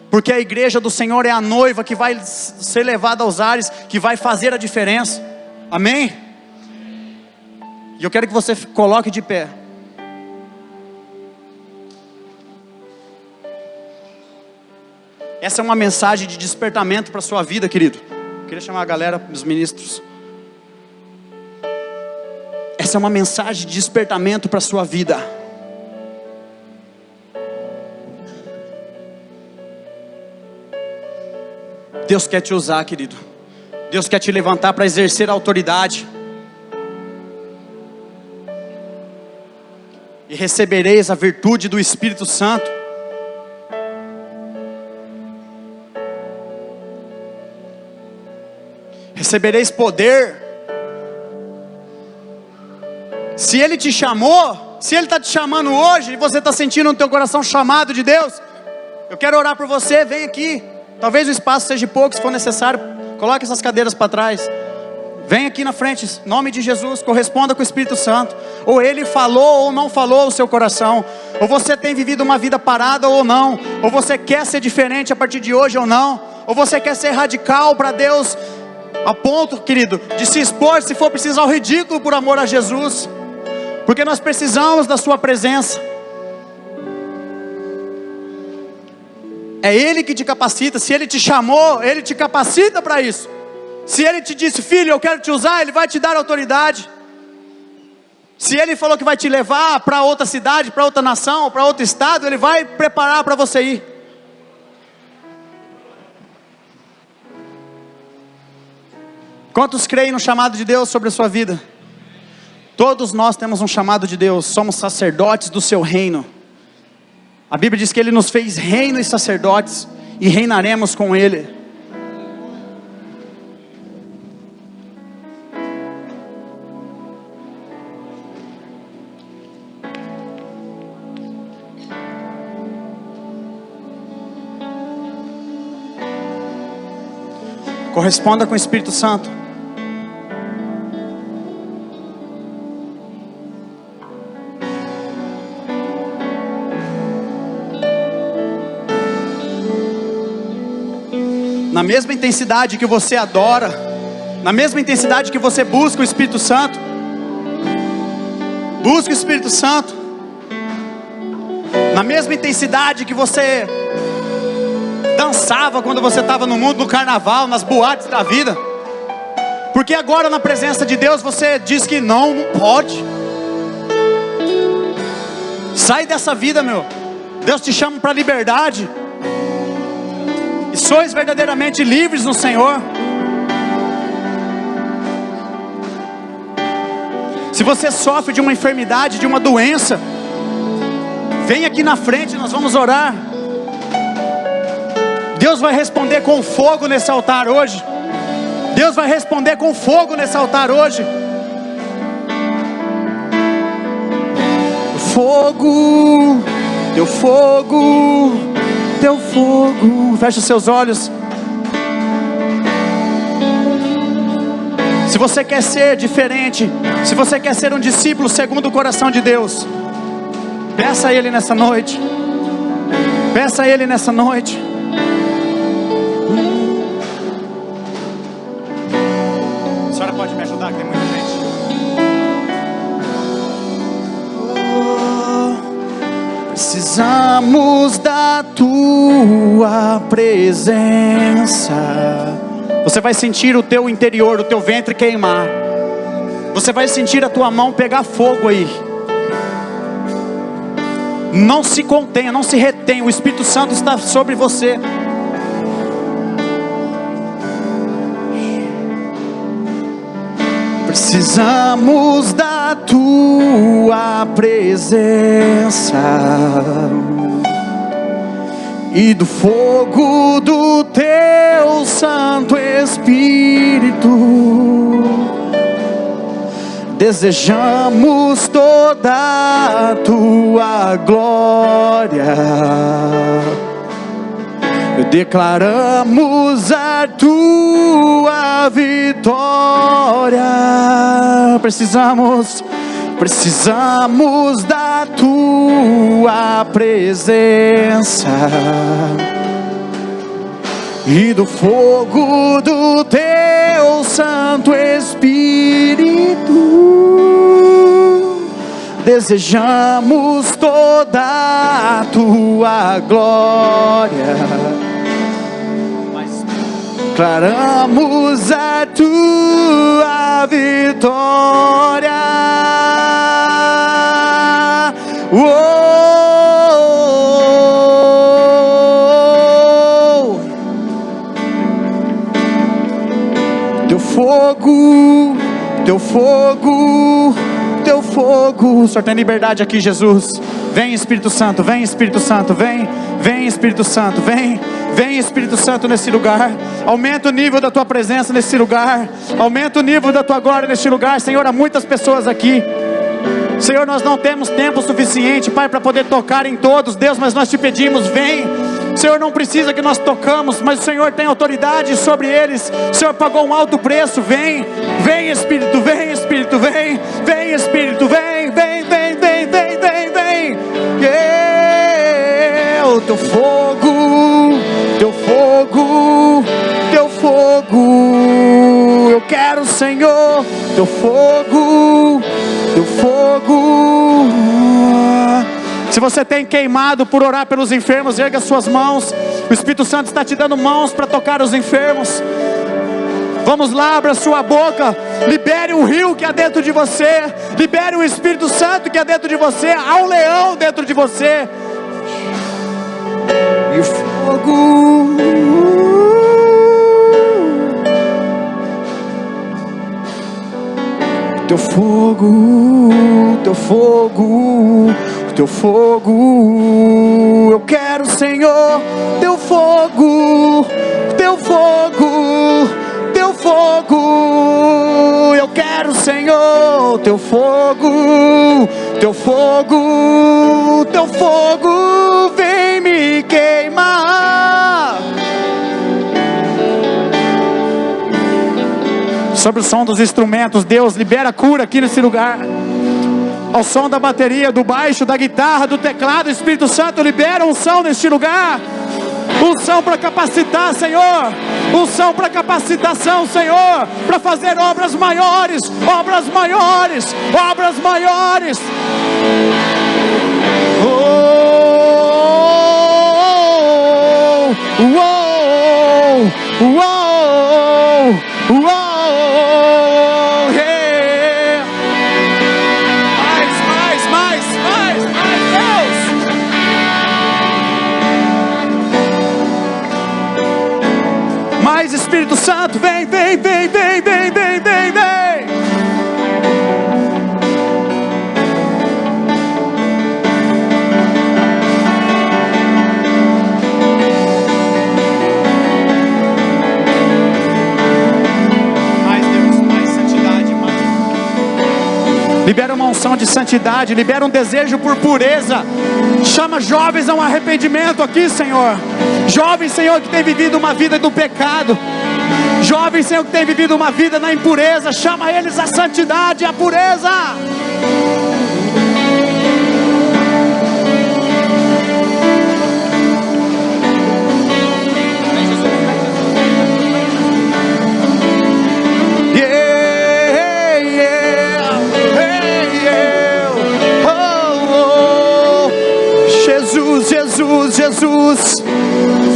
porque a igreja do Senhor é a noiva que vai ser levada aos ares, que vai fazer a diferença. Amém? E eu quero que você coloque de pé. Essa é uma mensagem de despertamento para a sua vida, querido. Eu queria chamar a galera, os ministros. Essa é uma mensagem de despertamento para a sua vida. Deus quer te usar, querido. Deus quer te levantar para exercer a autoridade. E recebereis a virtude do Espírito Santo. Recebereis poder. Se Ele te chamou, se Ele está te chamando hoje, e você está sentindo no teu coração chamado de Deus, eu quero orar por você, vem aqui. Talvez o espaço seja pouco, se for necessário, coloque essas cadeiras para trás. Vem aqui na frente, em nome de Jesus, corresponda com o Espírito Santo. Ou Ele falou ou não falou o seu coração. Ou você tem vivido uma vida parada ou não. Ou você quer ser diferente a partir de hoje ou não. Ou você quer ser radical para Deus, a ponto, querido, de se expor, se for preciso, ao ridículo por amor a Jesus. porque nós precisamos da sua presença. É Ele que te capacita. Se Ele te chamou, Ele te capacita para isso. Se Ele te disse: filho, eu quero te usar, Ele vai te dar autoridade. Se Ele falou que vai te levar para outra cidade, para outra nação, para outro estado, Ele vai preparar para você ir. Quantos creem no chamado de Deus sobre a sua vida? Todos nós temos um chamado de Deus. Somos sacerdotes do seu reino. A Bíblia diz que Ele nos fez reino e sacerdotes, e reinaremos com Ele. Corresponda com o Espírito Santo. Na mesma intensidade que você adora, na mesma intensidade que você busca o Espírito Santo, busque o Espírito Santo. Na mesma intensidade que você dançava quando você estava no mundo, no carnaval, nas boates da vida, porque agora na presença de Deus você diz que não pode. Sai dessa vida, meu. Deus te chama para a liberdade, e sois verdadeiramente livres no Senhor. Se você sofre de uma enfermidade, de uma doença, vem aqui na frente, nós vamos orar. Deus vai responder com fogo nesse altar hoje. Deus vai responder com fogo nesse altar hoje. Fogo, teu fogo, teu fogo. Feche os seus olhos. Se você quer ser diferente, se você quer ser um discípulo segundo o coração de Deus, peça a Ele nessa noite. Peça a Ele nessa noite. A senhora pode me ajudar, que tem muita gente. Precisamos da tua presença. Você vai sentir o teu interior, o teu ventre queimar. Você vai sentir a tua mão pegar fogo aí. Não se contenha, não se retenha. O Espírito Santo está sobre você. Precisamos da tua presença e do fogo do teu Santo Espírito. Desejamos toda a tua glória. Declaramos a tua vitória. Precisamos da tua presença e do fogo do teu Santo Espírito. Desejamos toda a tua glória. Declaramos a tua vitória. Teu fogo, teu fogo, teu fogo. O Senhor tem liberdade aqui, Jesus. Vem Espírito Santo, vem Espírito Santo, vem Espírito Santo, vem Espírito Santo nesse lugar. Aumenta o nível da tua presença nesse lugar. Aumenta o nível da tua glória nesse lugar. Senhor, há muitas pessoas aqui. Senhor, nós não temos tempo suficiente, Pai, para poder tocar em todos, Deus, mas nós te pedimos, vem. Senhor, não precisa que nós tocamos, mas o Senhor tem autoridade sobre eles. O Senhor pagou um alto preço. Vem Espírito, vem Espírito, vem Espírito, vem. Teu fogo, teu fogo, teu fogo. Eu quero, Senhor, teu fogo, teu fogo. Se você tem queimado por orar pelos enfermos, erga suas mãos. O Espírito Santo está te dando mãos para tocar os enfermos. Vamos lá, abra sua boca, libere o rio que há dentro de você, libere o Espírito Santo que há dentro de você. Há um leão dentro de você. E o fogo, teu fogo, teu fogo, teu fogo. Eu quero, Senhor, teu fogo, teu fogo, teu fogo. Eu quero, Senhor, teu fogo, teu fogo, teu fogo. Vem me queimar. Sobre o som dos instrumentos, Deus libera cura aqui nesse lugar. Ao som da bateria, do baixo, da guitarra, do teclado, o Espírito Santo libera unção neste lugar. Unção para capacitar, Senhor. Unção para capacitação, Senhor, para fazer obras maiores, obras maiores, obras maiores. Oh, oh, oh, oh, oh, oh. Espírito Santo, vem, vem, vem, vem, vem, vem, vem, vem. Mais Deus, mais santidade, mais. Libera uma unção de santidade, libera um desejo por pureza. Chama jovens a um arrependimento aqui, Senhor. Jovens, Senhor, que tem vivido uma vida do pecado. Jovens, Senhor, que tem vivido uma vida na impureza. Chama eles à santidade e à pureza. Yeah, yeah, yeah. Oh, oh. Jesus, Jesus, Jesus.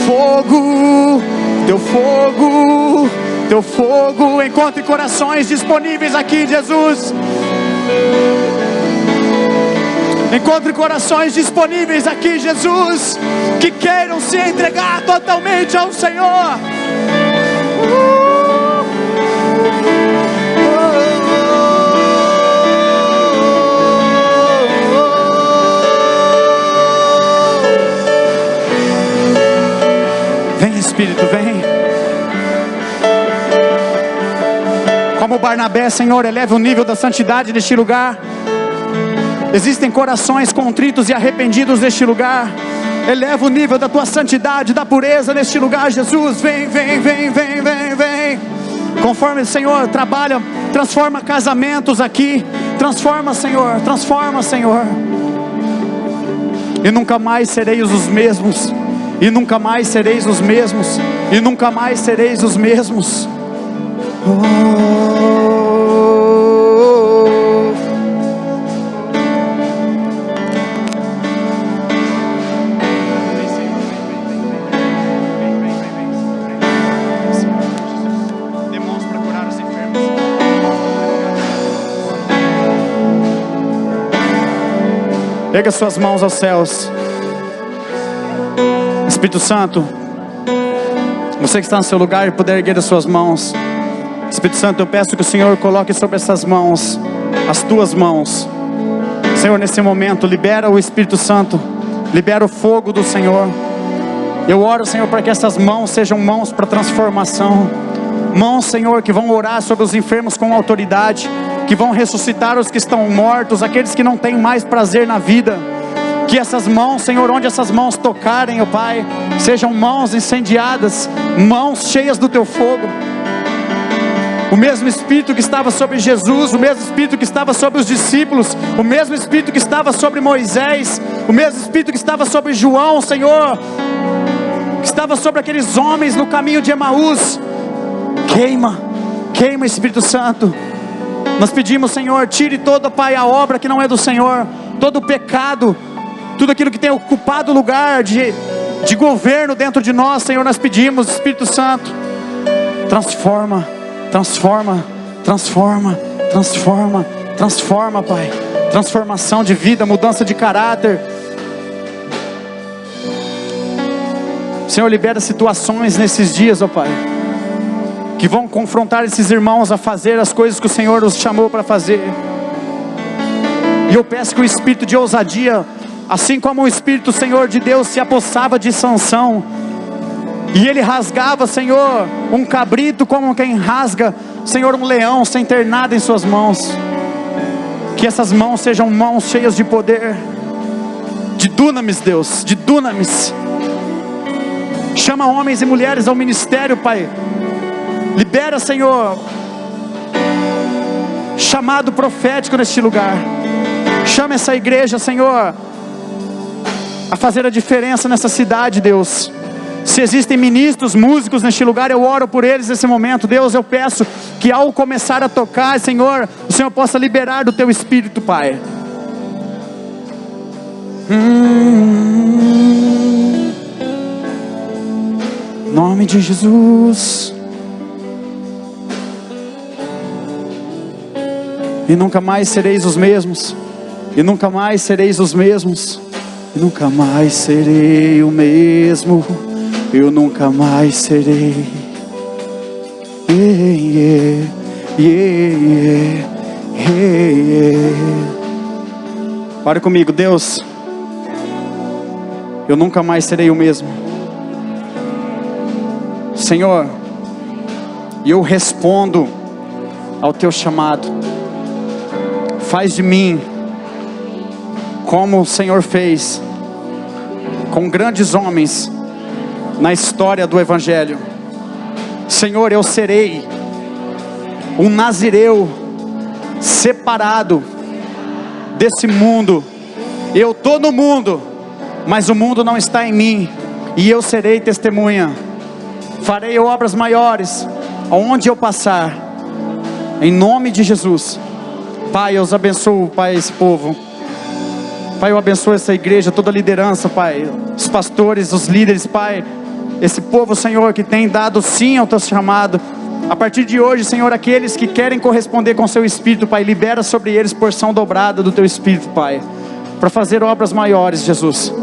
Fogo, teu fogo, teu fogo. Encontre corações disponíveis aqui, Jesus. Encontre corações disponíveis aqui, Jesus, que queiram se entregar totalmente ao Senhor. Vem, Espírito, vem. Como Barnabé, Senhor, eleva o nível da santidade neste lugar. Existem corações contritos e arrependidos neste lugar. Eleva o nível da tua santidade, da pureza neste lugar, Jesus. Vem, vem, vem, vem, vem, vem. Conforme, Senhor, trabalha, transforma casamentos aqui. Transforma, Senhor, transforma, Senhor. E nunca mais sereis os mesmos. E nunca mais sereis os mesmos. E nunca mais sereis os mesmos. Oh. Demonstra curar os enfermos. Pega suas mãos aos céus. Espírito Santo, você que está no seu lugar e puder erguer as suas mãos. Espírito Santo, eu peço que o Senhor coloque sobre essas mãos, as tuas mãos. Senhor, nesse momento, libera o Espírito Santo, libera o fogo do Senhor. Eu oro, Senhor, para que essas mãos sejam mãos para transformação. Mãos, Senhor, que vão orar sobre os enfermos com autoridade, que vão ressuscitar os que estão mortos, aqueles que não têm mais prazer na vida. Que essas mãos, Senhor, onde essas mãos tocarem, ó Pai, sejam mãos incendiadas, mãos cheias do Teu fogo. O mesmo Espírito que estava sobre Jesus, o mesmo Espírito que estava sobre os discípulos, o mesmo Espírito que estava sobre Moisés, o mesmo Espírito que estava sobre João, Senhor, que estava sobre aqueles homens no caminho de Emaús. Queima, queima, Espírito Santo. Nós pedimos, Senhor, tire toda, Pai, a obra que não é do Senhor, todo o pecado, tudo aquilo que tem ocupado o lugar de governo dentro de nós, Senhor. Nós pedimos, Espírito Santo, transforma, transforma, transforma, transforma, transforma, Pai. Transformação de vida, mudança de caráter. Senhor, libera situações nesses dias, ó Pai, que vão confrontar esses irmãos a fazer as coisas que o Senhor os chamou para fazer. E eu peço que o espírito de ousadia, assim como o Espírito, Senhor, de Deus se apossava de Sansão, e ele rasgava, Senhor, um cabrito como quem rasga, Senhor, um leão sem ter nada em suas mãos. Que essas mãos sejam mãos cheias de poder, de dunamis, Deus, de dunamis. Chama homens e mulheres ao ministério, Pai. Libera, Senhor, chamado profético neste lugar. Chama essa igreja, Senhor, a fazer a diferença nessa cidade, Deus. Se existem ministros, músicos neste lugar, eu oro por eles nesse momento. Deus, eu peço que ao começar a tocar, Senhor, o Senhor possa liberar do Teu Espírito, Pai. Nome de Jesus. E nunca mais sereis os mesmos. E nunca mais sereis os mesmos. E nunca mais serei o mesmo. Eu nunca mais serei. Yeah, yeah, yeah, yeah. Ore comigo, Deus. Eu nunca mais serei o mesmo. Senhor, eu respondo ao Teu chamado. Faz de mim como o Senhor fez com grandes homens na história do Evangelho. Senhor, eu serei um nazireu separado desse mundo. Eu estou no mundo, mas o mundo não está em mim, e eu serei testemunha. Farei obras maiores aonde eu passar, em nome de Jesus. Pai, eu os abençoo, Pai, esse povo. Pai, eu abençoo essa igreja, toda a liderança, Pai, os pastores, os líderes, Pai, esse povo, Senhor, que tem dado sim ao Teu chamado. A partir de hoje, Senhor, aqueles que querem corresponder com o Seu Espírito, Pai, libera sobre eles porção dobrada do Teu Espírito, Pai, para fazer obras maiores, Jesus.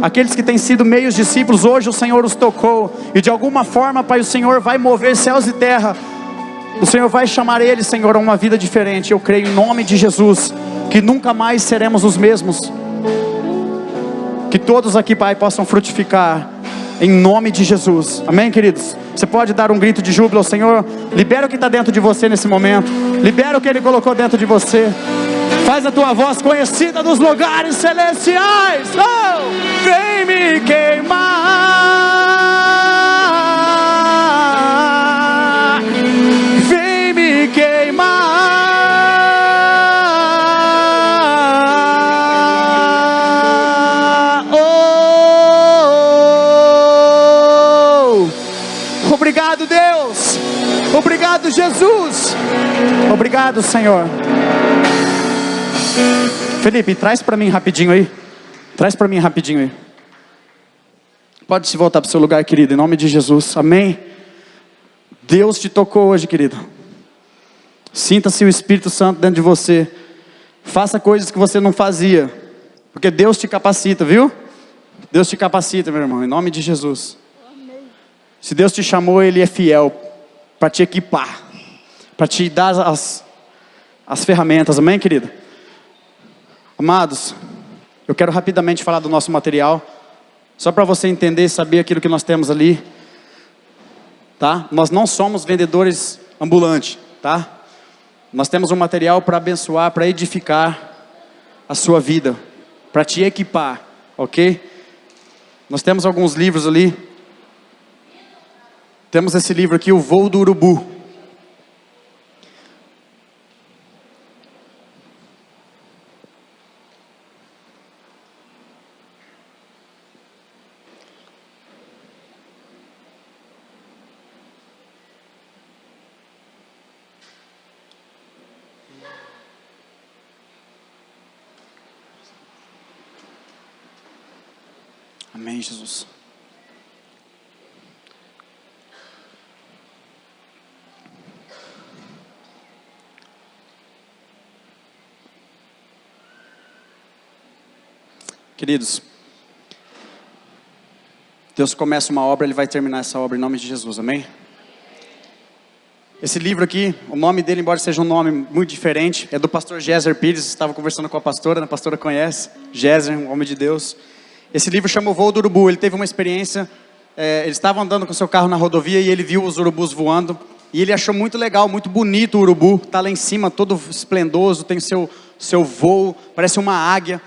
Aqueles que têm sido meios discípulos, hoje o Senhor os tocou, e de alguma forma, Pai, o Senhor vai mover céus e terra. O Senhor vai chamar eles, Senhor, a uma vida diferente. Eu creio em nome de Jesus, que nunca mais seremos os mesmos. Que todos aqui, Pai, possam frutificar, em nome de Jesus. Amém, queridos? Você pode dar um grito de júbilo ao Senhor. Libera o que está dentro de você nesse momento. Libera o que Ele colocou dentro de você. Faz a tua voz conhecida dos lugares celestiais. Oh! Vem me queimar. Vem me queimar. Oh! Obrigado, Deus. Obrigado, Jesus. Obrigado, Senhor. Felipe, traz para mim rapidinho aí. Traz para mim rapidinho aí. Pode se voltar para o seu lugar, querido, em nome de Jesus. Amém. Deus te tocou hoje, querido. Sinta-se o Espírito Santo dentro de você. Faça coisas que você não fazia, porque Deus te capacita, viu? Deus te capacita, meu irmão, em nome de Jesus. Se Deus te chamou, Ele é fiel para te equipar, para te dar as ferramentas. Amém, querido? Amados, eu quero rapidamente falar do nosso material, só para você entender e saber aquilo que nós temos ali, tá? Nós não somos vendedores ambulantes, tá? Nós temos um material para abençoar, para edificar a sua vida, para te equipar, ok? Nós temos alguns livros ali. Temos esse livro aqui, O Voo do Urubu. Amém, Jesus. Queridos, Deus começa uma obra, Ele vai terminar essa obra em nome de Jesus, amém? Esse livro aqui, o nome dele, embora seja um nome muito diferente, é do pastor Géser Pires. Estava conversando com a pastora conhece, Géser, um homem de Deus. Esse livro chama O Voo do Urubu. Ele teve uma experiência, ele estava andando com seu carro na rodovia e ele viu os urubus voando. E ele achou muito legal, muito bonito o urubu, está lá em cima, todo esplendoso, tem seu voo, parece uma águia.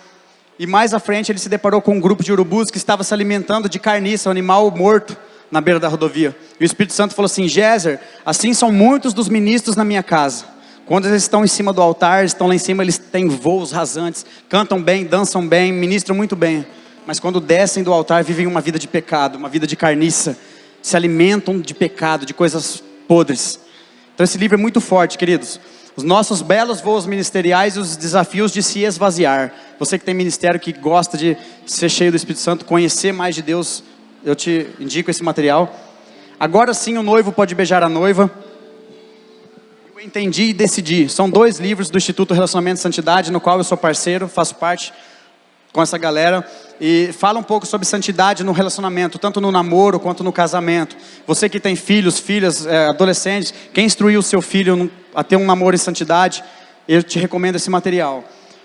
E mais à frente ele se deparou com um grupo de urubus que estava se alimentando de carniça, um animal morto, na beira da rodovia. E o Espírito Santo falou assim: Géser, assim são muitos dos ministros na minha casa. Quando eles estão em cima do altar, estão lá em cima, eles têm voos rasantes, cantam bem, dançam bem, ministram muito bem. Mas quando descem do altar, vivem uma vida de pecado, uma vida de carniça, se alimentam de pecado, de coisas podres. Então esse livro é muito forte, queridos. Os nossos belos voos ministeriais e os desafios de se esvaziar. Você que tem ministério, que gosta de ser cheio do Espírito Santo, conhecer mais de Deus, eu te indico esse material. Agora sim o noivo pode beijar a noiva. Eu entendi e decidi. São 2 livros do Instituto Relacionamento e Santidade, no qual eu sou parceiro, faço parte com essa galera. E fala um pouco sobre santidade no relacionamento, tanto no namoro quanto no casamento. Você que tem filhos, filhas, adolescentes, quem instruiu o seu filho a ter um namoro em santidade, eu te recomendo esse material.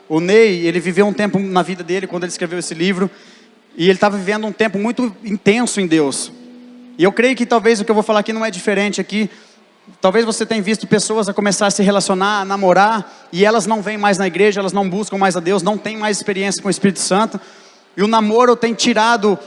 O Ney, ele viveu um tempo na vida dele, quando ele escreveu esse livro, e ele estava vivendo um tempo muito intenso em Deus. E eu creio que talvez o que eu vou falar aqui não é diferente aqui. Talvez você tenha visto pessoas a começar a se relacionar, a namorar, e elas não vêm mais na igreja, elas não buscam mais a Deus, não têm mais experiência com o Espírito Santo. E o namoro tem tirado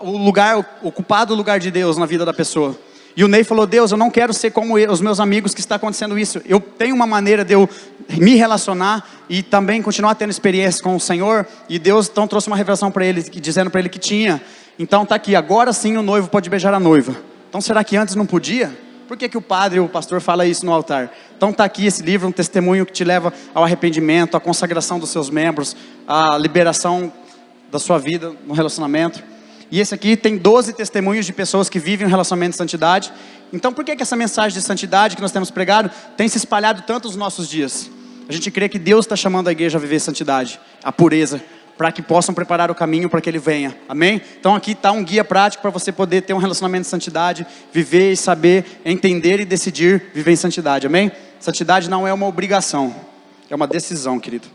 o lugar, ocupado o lugar de Deus na vida da pessoa. E o Ney falou: Deus, eu não quero ser como os meus amigos que está acontecendo isso. Eu tenho uma maneira de eu me relacionar e também continuar tendo experiência com o Senhor. E Deus então trouxe uma revelação para ele, dizendo para ele que tinha. Então está aqui, agora sim o noivo pode beijar a noiva. Então será que antes não podia? Por que o padre ou o pastor fala isso no altar? Então está aqui esse livro, um testemunho que te leva ao arrependimento, à consagração dos seus membros, à liberação da sua vida no relacionamento. E esse aqui tem 12 testemunhos de pessoas que vivem um relacionamento de santidade. Então por que essa mensagem de santidade que nós temos pregado tem se espalhado tanto nos nossos dias? A gente crê que Deus está chamando a igreja a viver santidade, a pureza, para que possam preparar o caminho para que Ele venha, amém? Então aqui está um guia prático para você poder ter um relacionamento de santidade, viver e saber, entender e decidir viver em santidade, amém? Santidade não é uma obrigação, é uma decisão, querido.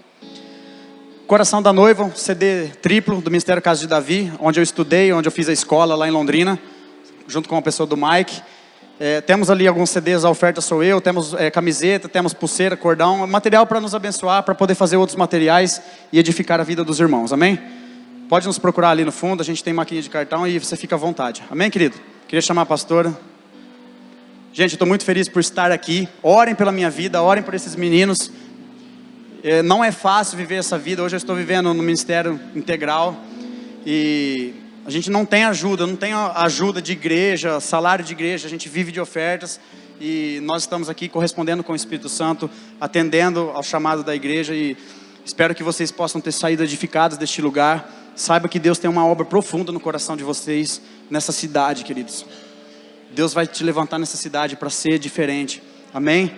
Coração da Noiva, um CD triplo do Ministério Casa de Davi, onde eu estudei, onde eu fiz a escola lá em Londrina, junto com a pessoa do Mike. Temos ali alguns CDs, a oferta sou eu, temos camiseta, temos pulseira, cordão, material para nos abençoar, para poder fazer outros materiais e edificar a vida dos irmãos, amém? Pode nos procurar ali no fundo, a gente tem maquininha de cartão e você fica à vontade, amém, querido? Queria chamar a pastora. Gente, eu estou muito feliz por estar aqui. Orem pela minha vida, orem por esses meninos. Não é fácil viver essa vida. Hoje eu estou vivendo no ministério integral e a gente não tem ajuda, não tem ajuda de igreja, salário de igreja, a gente vive de ofertas e nós estamos aqui correspondendo com o Espírito Santo, atendendo ao chamado da igreja e espero que vocês possam ter saído edificados deste lugar. Saiba que Deus tem uma obra profunda no coração de vocês, nessa cidade, queridos. Deus vai te levantar nessa cidade para ser diferente, amém?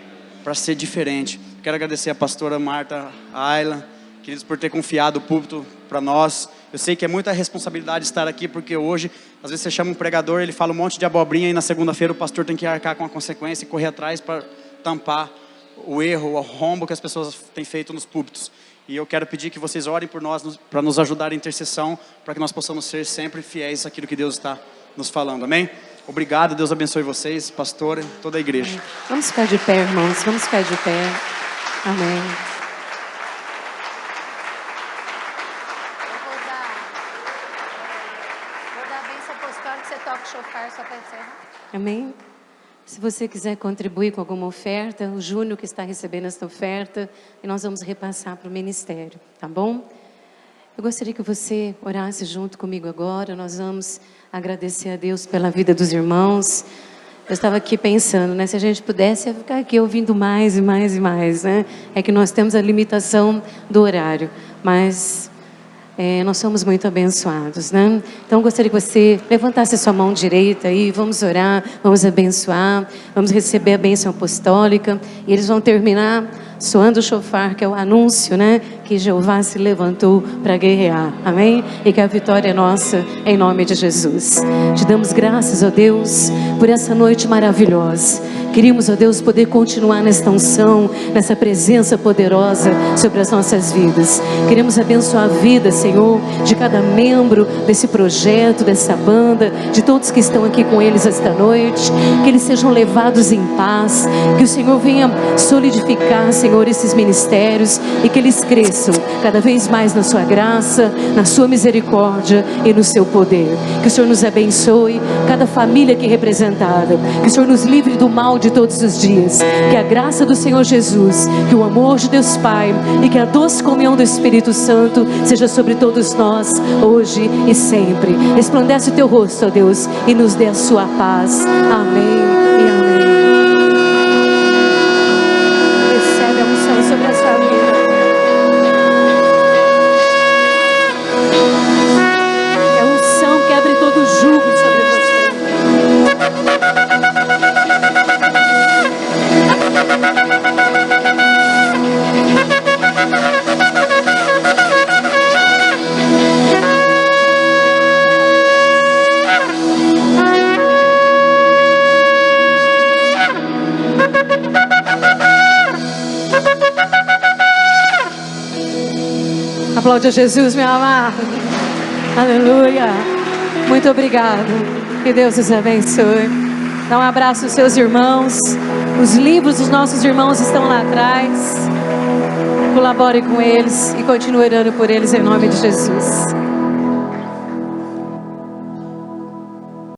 Para ser diferente. Quero agradecer a pastora Marta Ayla, queridos, por ter confiado o púlpito para nós. Eu sei que é muita responsabilidade estar aqui, porque hoje, às vezes você chama um pregador, ele fala um monte de abobrinha e na segunda-feira o pastor tem que arcar com a consequência e correr atrás para tampar o erro, o rombo que as pessoas têm feito nos púlpitos. E eu quero pedir que vocês orem por nós, para nos ajudar em intercessão, para que nós possamos ser sempre fiéis àquilo que Deus está nos falando, amém? Obrigado, Deus abençoe vocês, pastor e toda a igreja. Vamos ficar de pé, irmãos, vamos ficar de pé. Amém. Vou dar a bênção apostólica, você toca o chofar só para encerrar. Amém. Se você quiser contribuir com alguma oferta, o Júnior que está recebendo esta oferta, e nós vamos repassar para o ministério, tá bom? Eu gostaria que você orasse junto comigo agora. Nós vamos agradecer a Deus pela vida dos irmãos. Eu estava aqui pensando, né? Se a gente pudesse ficar aqui ouvindo mais e mais e mais, né? É que nós temos a limitação do horário, mas nós somos muito abençoados, né? Então gostaria que você levantasse a sua mão direita aí, vamos orar, vamos abençoar, vamos receber a bênção apostólica e eles vão terminar soando o chofar, que é o anúncio, né? Que Jeová se levantou para guerrear, amém? E que a vitória é nossa, em nome de Jesus. Te damos graças, ó Deus, por essa noite maravilhosa. Queríamos, ó Deus, poder continuar nesta unção, nessa presença poderosa sobre as nossas vidas. Queremos abençoar a vida, Senhor, de cada membro desse projeto, dessa banda, de todos que estão aqui com eles esta noite. Que eles sejam levados em paz, que o Senhor venha solidificar, Senhor, esses ministérios e que eles cresçam cada vez mais na sua graça, na sua misericórdia e no seu poder. Que o Senhor nos abençoe, cada família aqui representada. Que o Senhor nos livre do mal de todos os dias. Que a graça do Senhor Jesus, que o amor de Deus Pai e que a doce comunhão do Espírito Santo seja sobre todos nós, hoje e sempre. Resplandece o teu rosto, ó Deus, e nos dê a sua paz. Amém e amém. Recebe a unção sobre a sua vida. Que a unção quebre todo jugo sobre você. Aplaude a Jesus, meu amado. Aleluia. Muito obrigado. Que Deus os abençoe. Dá um abraço aos seus irmãos. Os livros dos nossos irmãos estão lá atrás. Colabore com eles e continue orando por eles em nome de Jesus.